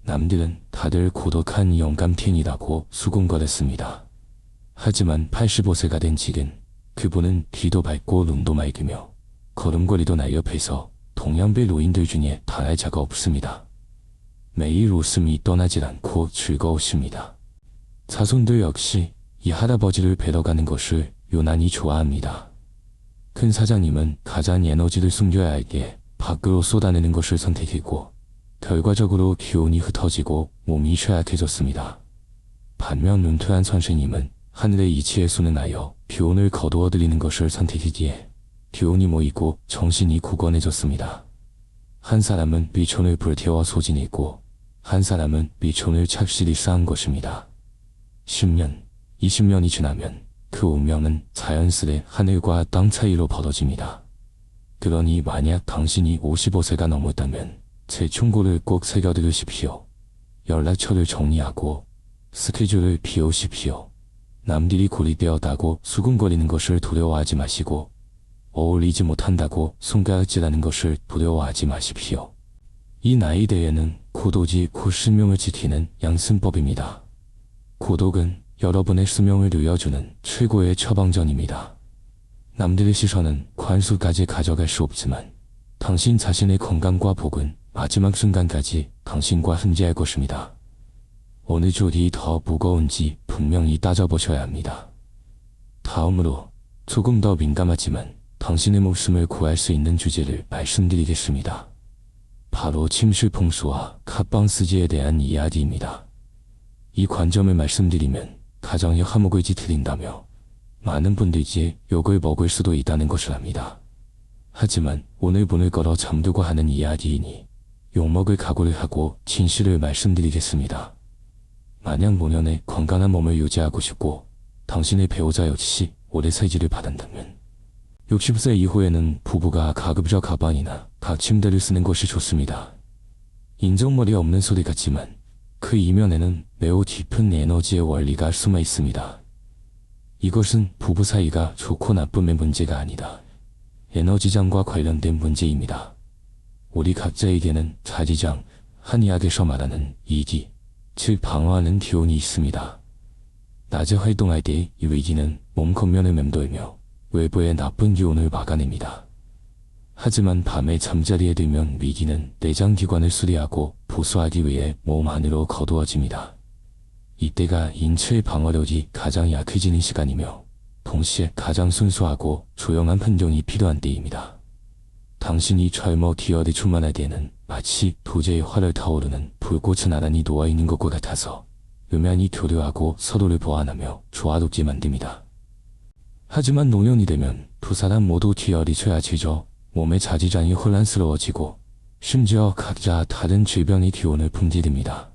남들은 다들 고독한 영감탱이라고 수군거렸습니다. 하지만 85세가 된 지금 그분은 귀도 밝고 눈도 맑으며 걸음걸이도 날렵해서 동양배 노인들 중에 달할 자가 없습니다. 매일 웃음이 떠나질 않고 즐거우십니다. 자손들 역시 이 할아버지를 뵈러 가는 것을 유난히 좋아합니다. 큰 사장님은 가장 에너지를 숨겨야 할 게 밖으로 쏟아내는 것을 선택했고 결과적으로 기운이 흩어지고 몸이 쇠약해졌습니다. 반면 은퇴한 선생님은 하늘의 이치에 순응하여 기운을 거두어 들이는 것을 선택했기에 기운이 모이고 정신이 굳건해졌습니다. 한 사람은 미천을 불태워 소진했고 한 사람은 미천을 착실히 쌓은 것입니다. 10년, 20년이 지나면 그 운명은 자연스레 하늘과 땅 차이로 벌어집니다. 그러니 만약 당신이 55세가 넘었다면 제 충고를 꼭 새겨들으십시오. 연락처를 정리하고 스케줄을 비우십시오. 남들이 고립되었다고 수군거리는 것을 두려워하지 마시고 어울리지 못한다고 손가락질하는 것을 두려워하지 마십시오. 이 나이대에는 고도지 곧 수명을 지키는 양승법입니다. 고독은 여러분의 수명을 늘려주는 최고의 처방전입니다. 남들의 시선은 관수까지 가져갈 수 없지만 당신 자신의 건강과 복은 마지막 순간까지 당신과 함께할 것입니다. 어느 쪽이 더 무거운지 분명히 따져보셔야 합니다. 다음으로 조금 더 민감하지만 당신의 목숨을 구할 수 있는 주제를 말씀드리겠습니다. 바로 침실풍수와 갓방스지에 대한 이야기입니다. 이 관점을 말씀드리면 가정의 화목을 지트린다며 많은 분들이 욕을 먹을 수도 있다는 것을 압니다. 하지만 오늘 문을 걸어 잠들고 하는 이야기이니 욕먹을 각오를 하고 진실을 말씀드리겠습니다. 만약 노년에 건강한 몸을 유지하고 싶고 당신의 배우자 역시 오래 살기를 바란다면 60세 이후에는 부부가 가급적 가방이나 각 침대를 쓰는 것이 좋습니다. 인정머리 없는 소리 같지만 그 이면에는 매우 깊은 에너지의 원리가 숨어 있습니다. 이것은 부부 사이가 좋고 나쁨의 문제가 아니다. 에너지장과 관련된 문제입니다. 우리 각자에게는 자지장, 한의학에서 말하는 이기, 즉 방어하는 기운이 있습니다. 낮에 활동할 때 이 위기는 몸 겉면을 맴돌며 외부의 나쁜 기운을 막아냅니다. 하지만 밤에 잠자리에 들면 위기는 내장기관을 수리하고 보수하기 위해 몸 안으로 거두어집니다. 이때가 인체의 방어력이 가장 약해지는 시간이며 동시에 가장 순수하고 조용한 환경이 필요한 때입니다. 당신이 젊어 기어이 충만할 때는 마치 도제의 활을 타오르는 불꽃이 나란히 놓아있는 것과 같아서 음연히 교류하고 서로를 보완하며 조화롭게 만듭니다. 하지만 노년이 되면 두 사람 모두 기혈이 쇠약해져 몸의 자지장이 혼란스러워지고 심지어 각자 다른 질병의 기운을 품질입니다.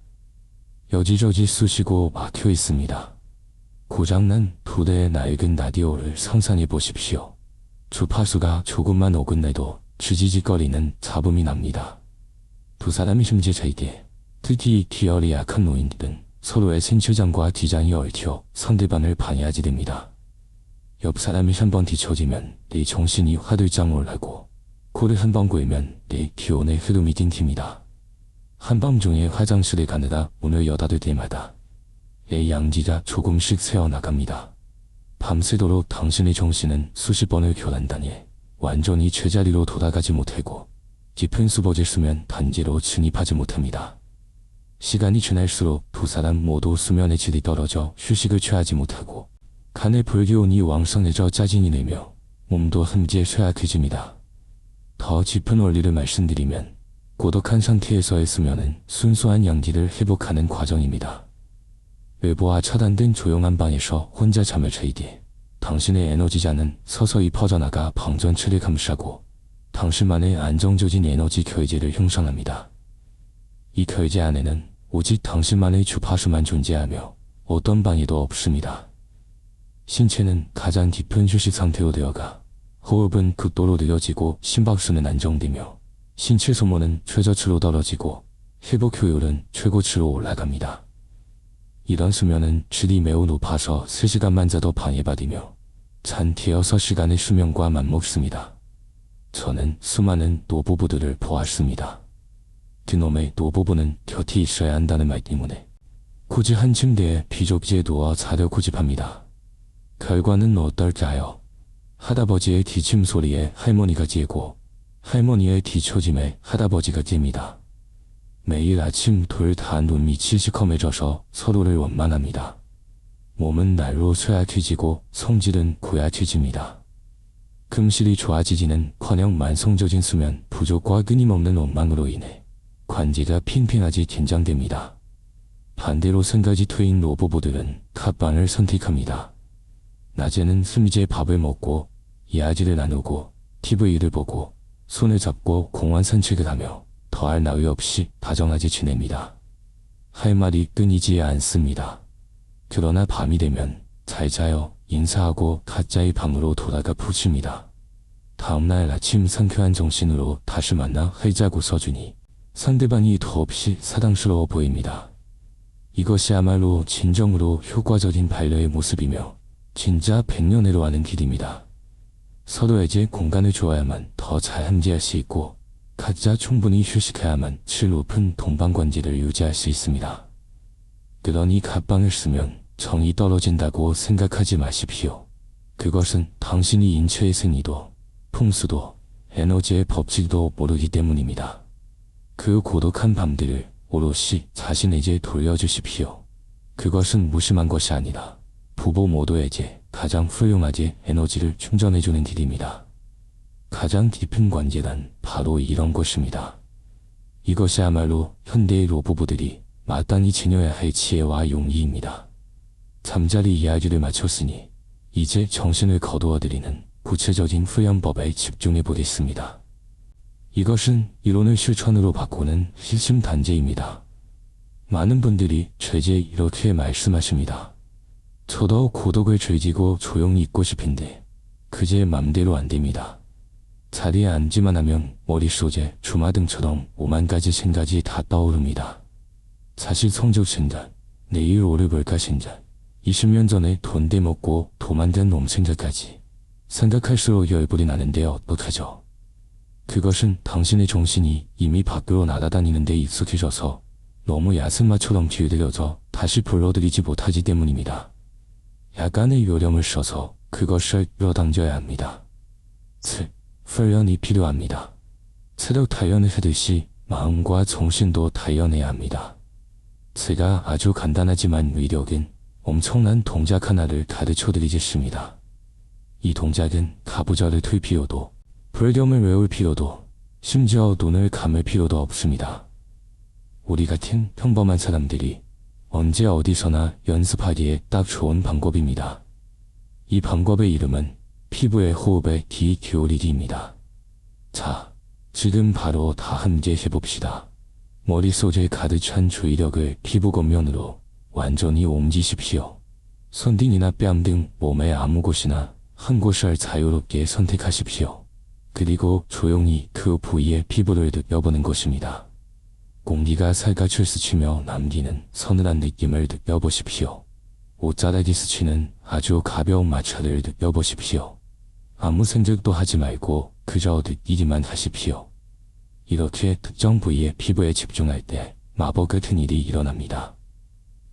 여지저지 쑤시고 막혀 있습니다. 고장난 두 대의 낡은 라디오를 상상해 보십시오. 주파수가 조금만 어긋나도 쥐지직거리는 잡음이 납니다. 두 사람이 심지어 차이게 특히 기혈이 약한 노인들은 서로의 생취장과 뒤장이 얽혀 상대방을 방해하게 됩니다. 옆 사람이 한번 뒤처지면 내 정신이 화들짝 놀라고 코를 한번 고이면 내 기운의 흐름이 끊깁니다. 한밤중에 화장실에 가느라 문을 여닫을 때마다 내 양지가 조금씩 새어나갑니다. 밤새도록 당신의 정신은 수십 번을 교란당해 완전히 제자리로 돌아가지 못하고 깊은 수법을 쓰면 단지로 진입하지 못합니다. 시간이 지날수록 두 사람 모두 수면의 질이 떨어져 휴식을 취하지 못하고 간의 불기운이 왕성해져 짜증이 내며 몸도 함께 쇠약해집니다. 더 깊은 원리를 말씀드리면 고독한 상태에서의 수면은 순수한 양기를 회복하는 과정입니다. 외부와 차단된 조용한 방에서 혼자 잠을 자이되 당신의 에너지자는 서서히 퍼져나가 방 전체를 감싸고 당신만의 안정적인 에너지 결제를 형성합니다. 이 결제 안에는 오직 당신만의 주파수만 존재하며 어떤 방해도 없습니다. 신체는 가장 깊은 휴식 상태로 되어가 호흡은 극도로 느려지고 심박수는 안정되며 신체 소모는 최저치로 떨어지고 회복 효율은 최고치로 올라갑니다. 이런 수면은 질이 매우 높아서 3시간만 자도 방해받으며 잔 대여섯 시간의 수면과 맞먹습니다. 저는 수많은 노부부들을 보았습니다. 그놈의 노부부는 곁에 있어야 한다는 말 때문에 굳이 한 침대에 비좁지에 누워 자려 고집합니다. 결과는 어떨까요? 할아버지의 기침 소리에 할머니가 재고 할머니의 뒤처짐에 할아버지가 잽니다. 매일 아침 둘 다 눈밑이 시커매져서 서로를 원망합니다. 몸은 날로 쇠약해지고 성질은 고약해집니다. 금실이 좋아지지는커녕 만성적인 수면 부족과 끊임없는 원망으로 인해 관제가 팽팽하게 긴장됩니다. 반대로 성가지 트인 로보보들은 컵방을 선택합니다. 낮에는 숨이제 밥을 먹고 이야기를 나누고 TV를 보고 손을 잡고 공원 산책을 하며 더할 나위 없이 다정하게 지냅니다. 할 말이 끊이지 않습니다. 그러나 밤이 되면 잘 자요 인사하고 각자의 방으로 돌아가 푸십니다. 다음날 아침 상쾌한 정신으로 다시 만나 회자고 서주니 상대방이 더없이 사랑스러워 보입니다. 이것이야말로 진정으로 효과적인 반려의 모습이며 진짜 백년해로 하는 길입니다. 서로에게 공간을 주어야만 더 잘 함께할 수 있고 각자 충분히 휴식해야만 질 높은 동반관계를 유지할 수 있습니다. 그러니 갑방을 쓰면 정이 떨어진다고 생각하지 마십시오. 그것은 당신이 인체의 생리도 풍수도 에너지의 법칙도 모르기 때문입니다. 그 고독한 밤들을 오롯이 자신에게 돌려주십시오. 그것은 무심한 것이 아니라 부부 모두에게 가장 훌륭하게 에너지를 충전해주는 길입니다. 가장 깊은 관계란 바로 이런 것입니다. 이것이야말로 현대의 로부부들이 마땅히 지녀야 할 지혜와 용기입니다. 잠자리 이야기를 마쳤으니 이제 정신을 거두어드리는 구체적인 훈련법에 집중해 보겠습니다. 이것은 이론을 실천으로 바꾸는 실심단계입니다. 많은 분들이 제게 이렇게 말씀하십니다. 저도 고독을 즐기고 조용히 있고 싶은데 그제 맘대로 안 됩니다. 자리에 앉기만 하면 머릿속에 주마등처럼 5만 가지 생각이 다 떠오릅니다. 사실 성적 생각, 내일 오를 볼까 생각, 20년 전에 돈 대먹고 도망간 놈 생각까지 생각할수록 열불이 나는데 어떡하죠? 그것은 당신의 정신이 이미 밖으로 날아다니는 데 익숙해져서 너무 야생마처럼 길들여져 다시 불러들이지 못하기 때문입니다. 약간의 요령을 써서 그것을 끌어당겨야 합니다. 즉, 훈련이 필요합니다. 체력 단련을 하듯이 마음과 정신도 단련해야 합니다. 제가 아주 간단하지만 위력은 엄청난 동작 하나를 가르쳐 드리겠습니다. 이 동작은 가부좌를 틀 필요도, 불경을 외울 필요도, 심지어 눈을 감을 필요도 없습니다. 우리 같은 평범한 사람들이 언제 어디서나 연습하기에 딱 좋은 방법입니다. 이 방법의 이름은 피부의 호흡에 귀 기울이기입니다. 자, 지금 바로 다 함께 해봅시다. 머릿속에 가득 찬 주의력을 피부 겉면으로 완전히 옮기십시오. 손등이나 뺨 등 몸의 아무 곳이나 한 곳을 자유롭게 선택하십시오. 그리고 조용히 그 부위의 피부를 느껴보는 것입니다. 공기가 살갗을 스치며 남기는 서늘한 느낌을 느껴보십시오. 옷자락이 스치는 아주 가벼운 마찰을 느껴보십시오. 아무 생각도 하지 말고 그저 느끼기만 하십시오. 이렇게 특정 부위의 피부에 집중할 때 마법 같은 일이 일어납니다.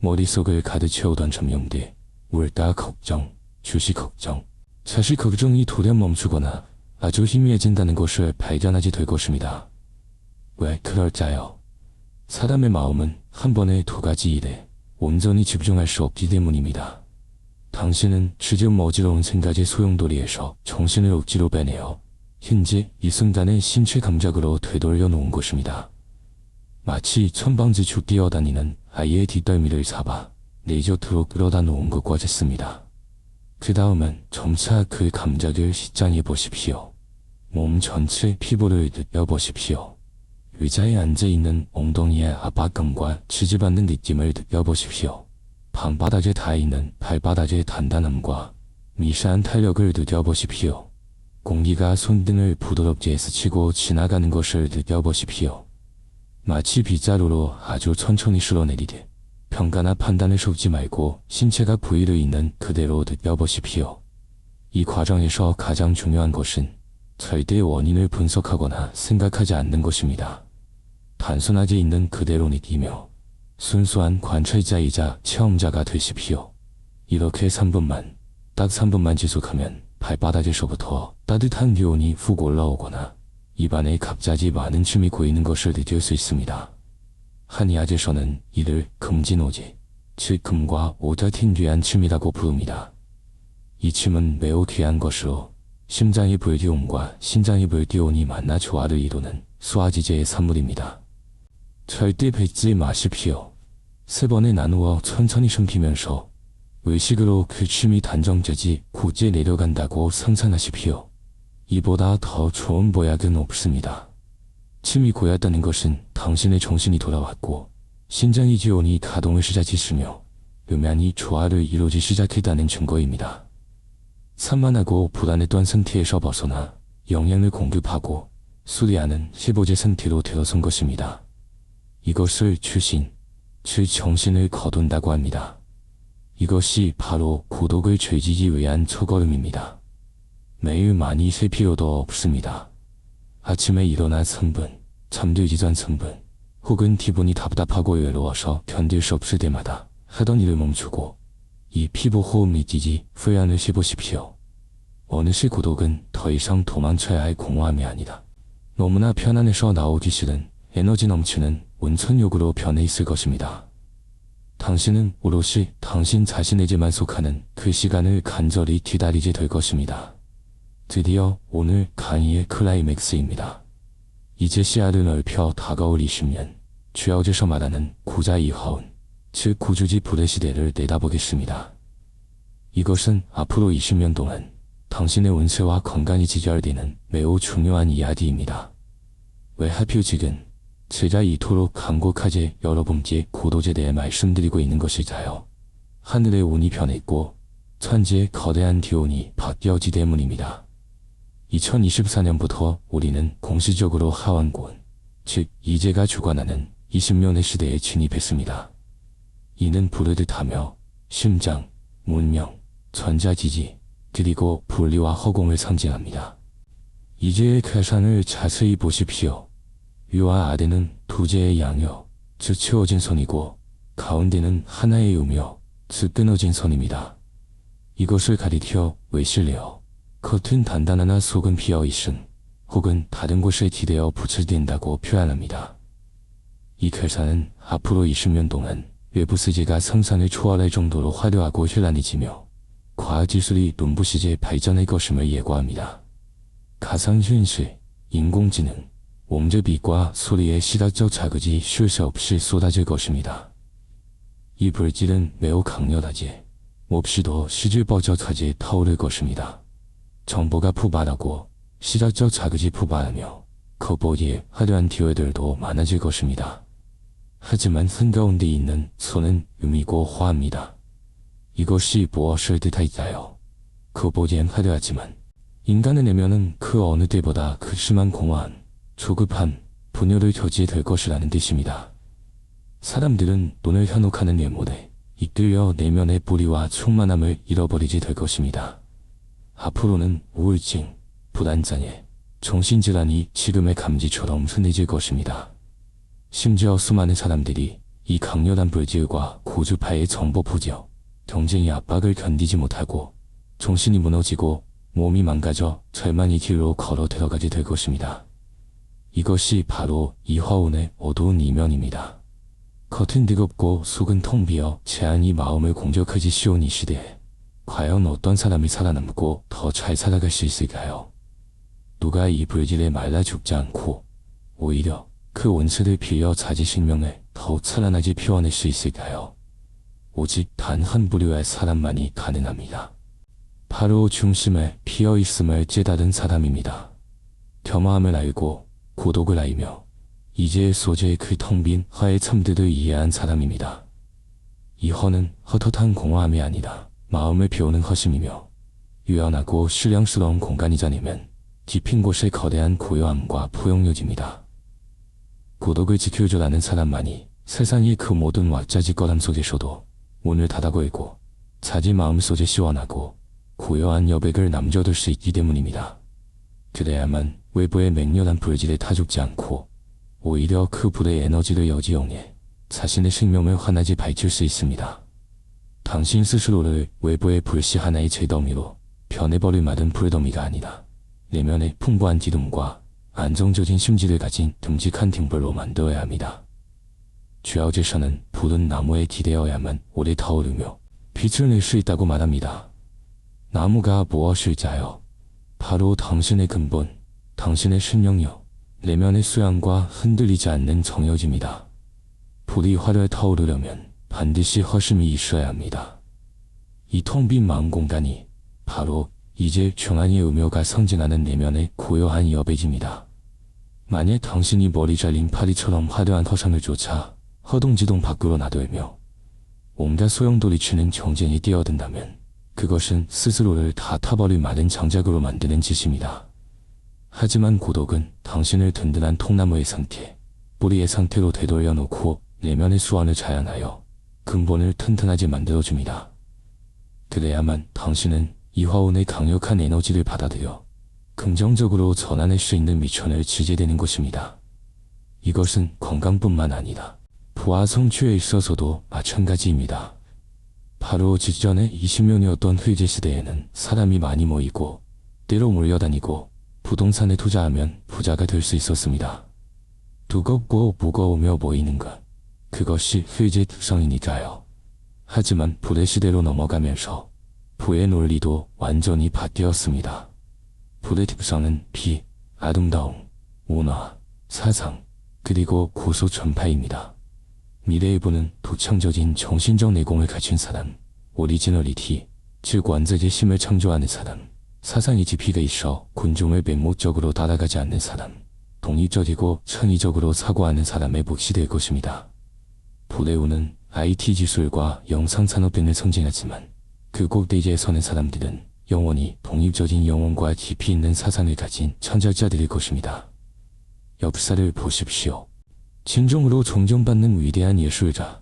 머릿속을 가득 채우던 점령들, 물가 걱정, 주식 걱정, 사실 걱정이 돌연 멈추거나 아주 희미해진다는 것을 발견하게 될 것입니다. 왜 그럴까요? 사람의 마음은 한 번에 두 가지 일에 온전히 집중할 수 없기 때문입니다. 당신은 지금 어지러운 생각의 소용돌이에서 정신을 억지로 빼내어 현재 이 순간의 신체 감각으로 되돌려 놓은 것입니다. 마치 천방지축 뛰어다니는 아이의 뒷덜미를 잡아 레이저트로 끌어다 놓은 것과 같습니다. 그 다음은 점차 그 감각을 시장해 보십시오. 몸 전체 피부를 느껴보십시오. 의자에 앉아있는 엉덩이의 압박감과 지지받는 느낌을 느껴보십시오. 방바닥에 닿아있는 발바닥의 단단함과 미세한 탄력을 느껴보십시오. 공기가 손등을 부드럽게 스치고 지나가는 것을 느껴보십시오. 마치 빗자루로 아주 천천히 쓸어내리듯 평가나 판단을 쏟지 말고 신체가 부위를 있는 그대로 느껴보십시오. 이 과정에서 가장 중요한 것은 절대 원인을 분석하거나 생각하지 않는 것입니다. 단순하게 있는 그대로 느끼며 순수한 관찰자이자 체험자가 되십시오. 이렇게 3분만, 딱 3분만 지속하면 발바닥에서부터 따뜻한 기운이 훅 올라오거나 입안에 갑자기 많은 침이 고이는 것을 느낄 수 있습니다. 한의학에서는 이를 금진오지, 즉 금과 오가 튄 귀한 침이라고 부릅니다. 이 침은 매우 귀한 것으로 심장의 불기운과 신장의 불기운이 만나 조화를 이루는 수화지제의 산물입니다. 절대 뱉지 마십시오. 3번에 나누어 천천히 숨기면서 의식으로 그 춤이 단정되지 굳게 내려간다고 상상하십시오. 이보다 더 좋은 보약은 없습니다. 침이 고였다는 것은 당신의 정신이 돌아왔고 신장의 지원이 가동을 시작했으며 음양이 조화를 이루기 시작했다는 증거입니다. 산만하고 불안했던 상태에서 벗어나 영양을 공급하고 수리하는 시보제 상태로 들어선 것입니다. 이것을 주신, 즉 정신을 거둔다고 합니다. 이것이 바로 고독을 죄지기 위한 첫걸음입니다. 매일 많이 쉴 필요도 없습니다. 아침에 일어난 성분, 잠들기 전 성분, 혹은 기분이 답답하고 외로워서 견딜 수 없을 때마다 하던 일을 멈추고 이 피부 호흡 느끼기 후회안을 씹으십시오. 어느새 고독은 더 이상 도망쳐야 할 공허함이 아니다. 너무나 편안해서 나오기 싫은 에너지 넘치는 온천욕으로 변해 있을 것입니다. 당신은 오롯이 당신 자신에게만 속하는 그 시간을 간절히 기다리게 될 것입니다. 드디어 오늘 강의의 클라이맥스입니다. 이제 시야를 넓혀 다가올 20년, 주야오제서 말하는 구자 이화운, 즉 구주지 불의 시대를 내다보겠습니다. 이것은 앞으로 20년 동안 당신의 운세와 건강이 직결되는 매우 중요한 이야기입니다. 왜 하필 지금 제가 이토록 간곡하게 여러분께 고도에 대해 말씀드리고 있는 것일까요? 하늘의 운이 변했고 천지의 거대한 기운이 바뀌었기 때문입니다. 2024년부터 우리는 공식적으로 하원군, 즉 이제가 주관하는 20년의 시대에 진입했습니다. 이는 불을 뜻하며 심장, 문명, 전자기기, 그리고 분리와 허공을 상징합니다. 이제의 괴산을 자세히 보십시오. 위와 아래는 두 개의 양요, 즉 채워진 선이고 가운데는 하나의 음요, 즉 끊어진 선입니다. 이것을 가리켜 외실레어, 겉은 단단하나 속은 비어있음, 혹은 다른 곳에 기대어 부착된다고 표현합니다. 이 괴산은 앞으로 20년 동안 외부 세계가 상상을 초월할 정도로 화려하고 현란해지며 과학기술이 눈부시게 발전할 것임을 예고합니다. 가상현실, 인공지능, 몸제빛과 소리의 시각적 자극이 쉴 새 없이 쏟아질 것입니다. 이 불길은 매우 강렬하게, 몹시도 시질버적하게 타오를 것입니다. 정보가 폭발하고 시각적 자극이 폭발하며 겉보기에 화려한 기회들도 많아질 것입니다. 하지만 한가운데 있는 손은 음이고 화합니다. 이것이 무엇을 뜻할까요? 겉보기엔 화려하지만 인간의 내면은 그 어느 때보다 그 심한 공허함, 조급함, 분열을 겨지게 될 것이라는 뜻입니다. 사람들은 눈을 현혹하는 외모에 이끌려 내면의 불의와 충만함을 잃어버리게 될 것입니다. 앞으로는 우울증, 불안장애, 정신질환이 지금의 감기처럼 흔해질 것입니다. 심지어 수많은 사람들이 이 강렬한 불길과 고주파의 정보 포격, 경쟁의 압박을 견디지 못하고 정신이 무너지고 몸이 망가져 절망의 길로 걸어 들어가게 될 것입니다. 이것이 바로 이화운의 어두운 이면입니다. 겉은 뜨겁고 속은 텅 비어 재앙이 마음을 공격하기 쉬운 이 시대에 과연 어떤 사람이 살아남고 더 잘 살아갈 수 있을까요? 누가 이 불길에 말라 죽지 않고 오히려 그 원수를 빌려 자기 생명을 더욱 찬란하게 피워낼 수 있을까요? 오직 단 한 부류의 사람만이 가능합니다. 바로 중심에 비어있음을 깨달은 사람입니다. 겸허함을 알고 고독을 알며 이제의 소재의 그 텅 빈 허의 참들을 이해한 사람입니다. 이 허는 헛헛한 공허함이 아니라 마음을 비우는 허심이며 유연하고 신령스러운 공간이자내면 깊은 곳의 거대한 고요함과 포용력입니다. 고독을 지킬 줄 아는 사람만이 세상의 그 모든 왁자지껄함 속에서도 문을 닫아 걸고 자기 마음속에 시원하고 고요한 여백을 남겨둘 수 있기 때문입니다. 그래야만 외부의 맹렬한 불길에 타죽지 않고 오히려 그 불의 에너지를 여지용해 자신의 생명을 환하게 밝힐 수 있습니다. 당신 스스로를 외부의 불씨 하나의 재더미로 변해버릴 마른 불더미가 아니라 내면의 풍부한 기름과 안정적인 심지를 가진 듬직한 등불로 만들어야 합니다. 주야오제서는 불은 나무에 기대어야만 오래 타오르며 빛을 낼 수 있다고 말합니다. 나무가 무엇일까요? 바로 당신의 근본, 당신의 신령력, 내면의 수양과 흔들리지 않는 정열입니다. 불이 활활 타오르려면 반드시 허심이 있어야 합니다. 이 텅 빈 마음 공간이 바로 이제 평안의 의묘가 상징하는 내면의 고요한 여백입니다. 만약 당신이 머리 잘린 파리처럼 화려한 허상을 쫓아 허둥지둥 밖으로 나돌며 온갖 소용돌이치는 경쟁에 뛰어든다면 그것은 스스로를 다 타버릴 마른 장작으로 만드는 짓입니다. 하지만 고독은 당신을 든든한 통나무의 상태, 뿌리의 상태로 되돌려 놓고 내면의 수완을 자양하여 근본을 튼튼하게 만들어줍니다. 그래야만 당신은 이 화운의 강력한 에너지를 받아들여 긍정적으로 전환할 수 있는 미천을 지게 되는 것입니다. 이것은 건강뿐만 아니라 부와 성취에 있어서도 마찬가지입니다. 바로 직전에 20년이었던 휘제 시대에는 사람이 많이 모이고 때로 몰려다니고 부동산에 투자하면 부자가 될 수 있었습니다. 두껍고 무거우며 모이는 것, 그것이 휘제의 특성이니까요. 하지만 불의 시대로 넘어가면서 부의 논리도 완전히 바뀌었습니다. 불의 특성은 비, 아름다움, 문화, 사상, 그리고 고소 전파입니다. 미래의 부는 도창적인 정신적 내공을 갖춘 사람, 오리지널리티, 즉 완전의 힘을 창조하는 사람, 사상의 깊이가 있어 군중을 맹목적으로 따라가지 않는 사람, 독립적이고 창의적으로 사고하는 사람의 몫이 될 것입니다. 불의 운은 IT 기술과 영상산업 등을 상징하지만 그 꼭대기에 서는 사람들은 영원히 독립적인 영혼과 깊이 있는 사상을 가진 천재자들일 것입니다. 역사를 보십시오. 진정으로 존경받는 위대한 예술가,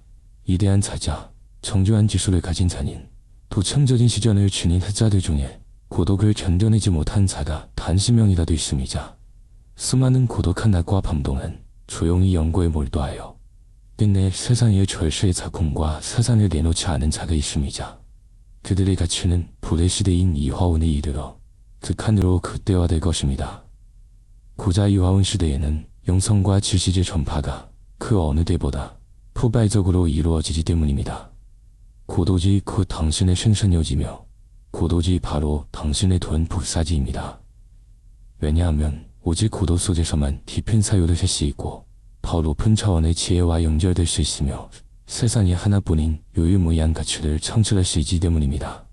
위대한 자자, 정교한 기술을 가진 자인, 도창적인 시전을 지닌 자들 중에 고독을 견뎌내지 못한 자가 단 10명이라도 있습니다. 수많은 고독한 낮과 밤 동안 조용히 연구에 몰두하여 끝내 세상의 절세의 작품과 사상을 내놓지 않은 자가 있습니다. 그들의 가치는 불의 시대인 이화운에 이르러 극한으로 극대화될 것입니다. 고자 이화운 시대에는 영성과 지식의 전파가 그 어느 때보다 포괄적으로 이루어지기 때문입니다. 고도지 곧 당신의 생산여지며 고도지 바로 당신의 돈 복사지입니다. 왜냐하면 오직 고도 속에서만 깊은 사유를 할 수 있고 더 높은 차원의 지혜와 연결될 수 있으며 세상에 하나뿐인 유일무이한 가치를 창출할 수 있기 때문입니다.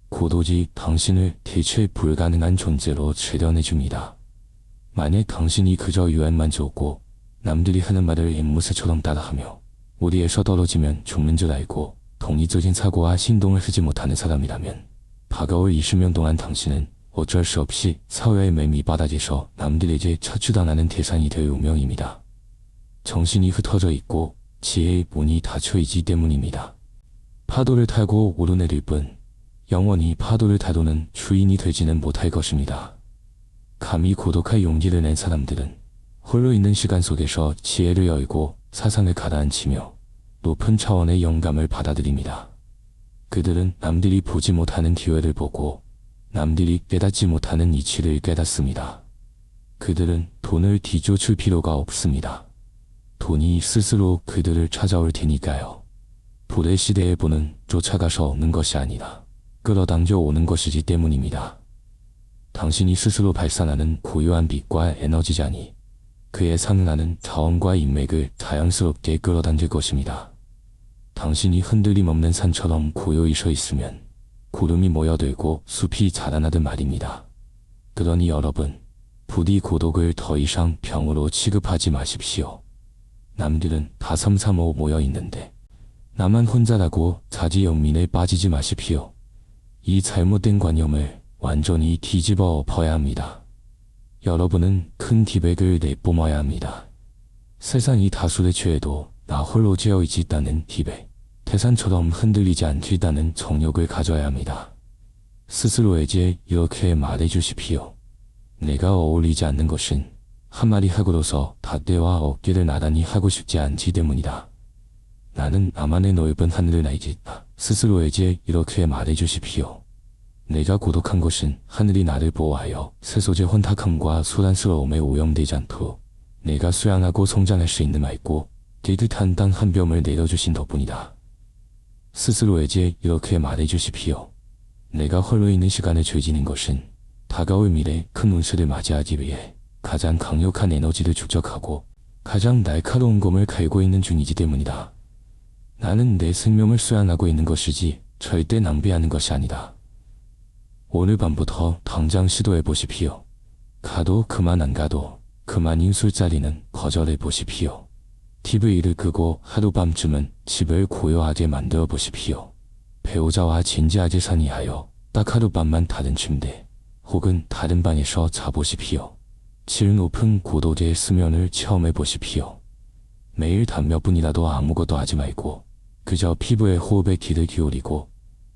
고도지 당신을 대체 불가능한 존재로 재련해줍니다. 만약 당신이 그저 유한만 줬고 남들이 하는 말을 앵무새처럼 따라하며 무리에서 떨어지면 죽는 줄 알고 독립적인 사고와 신동을 하지 못하는 사람이라면 다가올 20년 동안 당신은 어쩔 수 없이 사회의 맨 밑바닥에서 남들에게 차출당하는 대상이 될 운명입니다. 정신이 흩어져 있고 지혜의 문이 닫혀 있기 때문입니다. 파도를 타고 오르내릴 뿐 영원히 파도를 다루는 주인이 되지는 못할 것입니다. 감히 고독할 용기를 낸 사람들은 홀로 있는 시간 속에서 지혜를 열고 사상을 가라앉히며 높은 차원의 영감을 받아들입니다. 그들은 남들이 보지 못하는 기회를 보고 남들이 깨닫지 못하는 이치를 깨닫습니다. 그들은 돈을 뒤쫓을 필요가 없습니다. 돈이 스스로 그들을 찾아올 테니까요. 불의 시대의 부는 쫓아가서 오는 것이 아니라 끌어당겨 오는 것이기 때문입니다. 당신이 스스로 발산하는 고유한 빛과 에너지자니 그에 상응하는 자원과 인맥을 자연스럽게 끌어당길 것입니다. 당신이 흔들림 없는 산처럼 고요히 서 있으면 구름이 모여들고 숲이 자라나듯 말입니다. 그러니 여러분, 부디 고독을 더 이상 병으로 취급하지 마십시오. 남들은 다 삼삼오오 모여 있는데 나만 혼자라고 자지연민에 빠지지 마십시오. 이 잘못된 관념을 완전히 뒤집어 엎어야 합니다. 여러분은 큰 기백을 내뿜어야 합니다. 세상이 다수를 취해도 나 홀로 죄어 있다는 기백, 태산처럼 흔들리지 않겠다는 정욕을 가져야 합니다. 스스로에게 이렇게 말해주십시오. 내가 어울리지 않는 것은 한 마리 학으로서 닷대와 어깨를 나란히 하고 싶지 않기 때문이다. 나는 나만의 넓은 하늘을 날겠다. 스스로에게 이렇게 말해주십시오. 내가 고독한 것은 하늘이 나를 보호하여 세속의 혼탁함과 소란스러움에 오염되지 않도록 내가 수양하고 성장할 수 있는 맑고 깨끗한 땅 한 뼘을 내려주신 덕분이다. 스스로에게 이렇게 말해주십시오. 내가 홀로 있는 시간을 즐기는 것은 다가올 미래 큰 운세를 맞이하기 위해 가장 강력한 에너지를 축적하고 가장 날카로운 검을 갈고 있는 중이기 때문이다. 나는 내 생명을 수양하고 있는 것이지 절대 낭비하는 것이 아니다. 오늘 밤부터 당장 시도해 보십시오. 가도 그만 안 가도 그만인 술자리는 거절해 보십시오. TV를 끄고 하룻밤쯤은 집을 고요하게 만들어 보십시오. 배우자와 진지하게 상의하여 딱 하룻밤만 다른 침대 혹은 다른 방에서 자보십시오. 질 높은 고도의 수면을 체험해 보십시오. 매일 단 몇 분이라도 아무것도 하지 말고 그저 피부의 호흡에 귀를 기울이고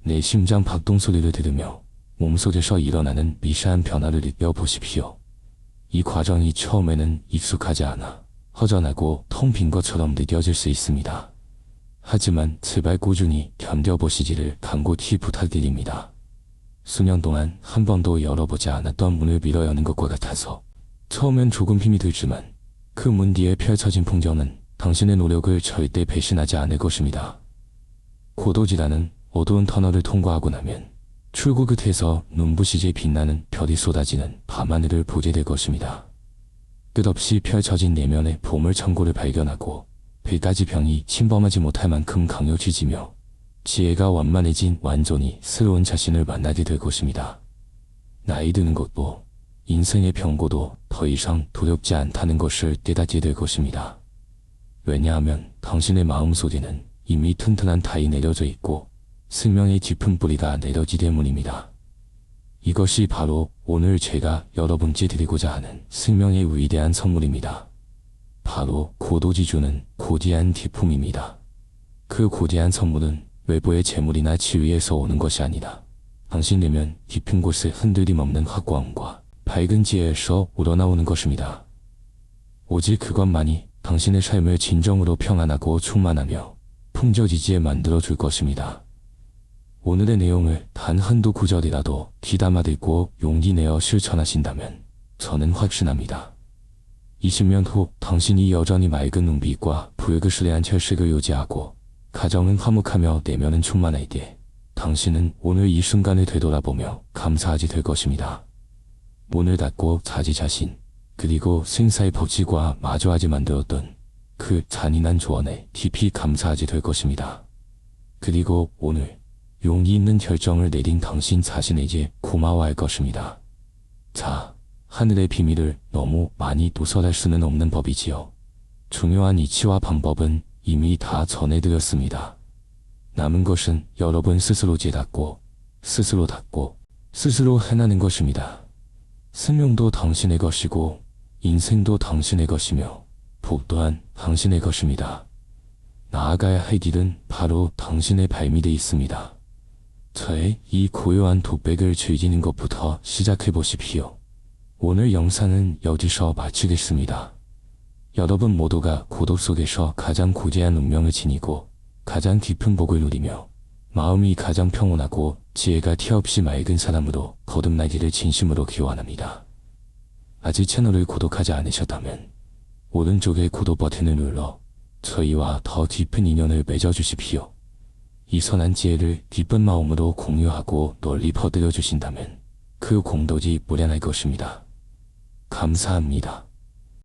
내 심장 박동 소리를 들으며 몸속에서 일어나는 미세한 변화를 느껴보십시오. 이 과정이 처음에는 익숙하지 않아 허전하고 텅 빈 것처럼 느껴질 수 있습니다. 하지만 제발 꾸준히 견뎌보시기를 간곡히 부탁드립니다. 수년 동안 한 번도 열어보지 않았던 문을 밀어 여는 것과 같아서 처음엔 조금 힘이 들지만 그 문 뒤에 펼쳐진 풍경은 당신의 노력을 절대 배신하지 않을 것입니다. 고도지라는 어두운 터널을 통과하고 나면 출구 끝에서 눈부시게 빛나는 별이 쏟아지는 밤하늘을 보게 될 것입니다. 끝없이 펼쳐진 내면의 보물창고를 발견하고 100가지 병이 침범하지 못할 만큼 강력해지며 지혜가 완만해진 완전히 새로운 자신을 만나게 될 것입니다. 나이 드는 것도 인생의 병고도 더 이상 두렵지 않다는 것을 깨닫게 될 것입니다. 왜냐하면 당신의 마음속에는 이미 튼튼한 타이 내려져 있고 생명의 깊은 뿌리가 내려지 때문입니다. 이것이 바로 오늘 제가 여러분께 드리고자 하는 생명의 위대한 선물입니다. 바로 고도지 주는 고귀한 기품입니다. 그 고귀한 선물은 외부의 재물이나 지위에서 오는 것이 아니라 당신 내면 깊은 곳에 흔들림 없는 확고함과 밝은 지혜에서 우러나오는 것입니다. 오직 그것만이 당신의 삶을 진정으로 평안하고 충만하며 풍족이지에 만들어줄 것입니다. 오늘의 내용을 단 한두 구절이라도 귀담아 듣고 용기 내어 실천하신다면 저는 확신합니다. 20년 후 당신이 여전히 맑은 눈빛과 불그스레한 혈색을 유지하고 가정은 화목하며 내면은 충만할 때 당신은 오늘 이 순간을 되돌아보며 감사하게 될 것입니다. 문을 닫고 자기 자신 그리고 생사의 법칙과 마주하게 만들었던 그 잔인한 조언에 깊이 감사하게 될 것입니다. 그리고 오늘 용기 있는 결정을 내린 당신 자신에게 고마워할 것입니다. 자, 하늘의 비밀을 너무 많이 누설할 수는 없는 법이지요. 중요한 이치와 방법은 이미 다 전해드렸습니다. 남은 것은 여러분 스스로 깨닫고 스스로 닫고 스스로 해나는 것입니다. 생명도 당신의 것이고 인생도 당신의 것이며 복 또한 당신의 것입니다. 나아가야 할 길은 바로 당신의 발밑에 있습니다. 저의 이 고요한 독백을 즐기는 것부터 시작해 보십시오. 오늘 영상은 여기서 마치겠습니다. 여러분 모두가 고독 속에서 가장 고귀한 운명을 지니고 가장 깊은 복을 누리며 마음이 가장 평온하고 지혜가 티없이 맑은 사람으로 거듭나기를 진심으로 기원합니다. 아직 채널을 구독하지 않으셨다면 오른쪽의 구독 버튼을 눌러 저희와 더 깊은 인연을 맺어주십시오. 이 선한 지혜를 기쁜 마음으로 공유하고 널리 퍼뜨려 주신다면 그 공덕이 무량할 것입니다. 감사합니다.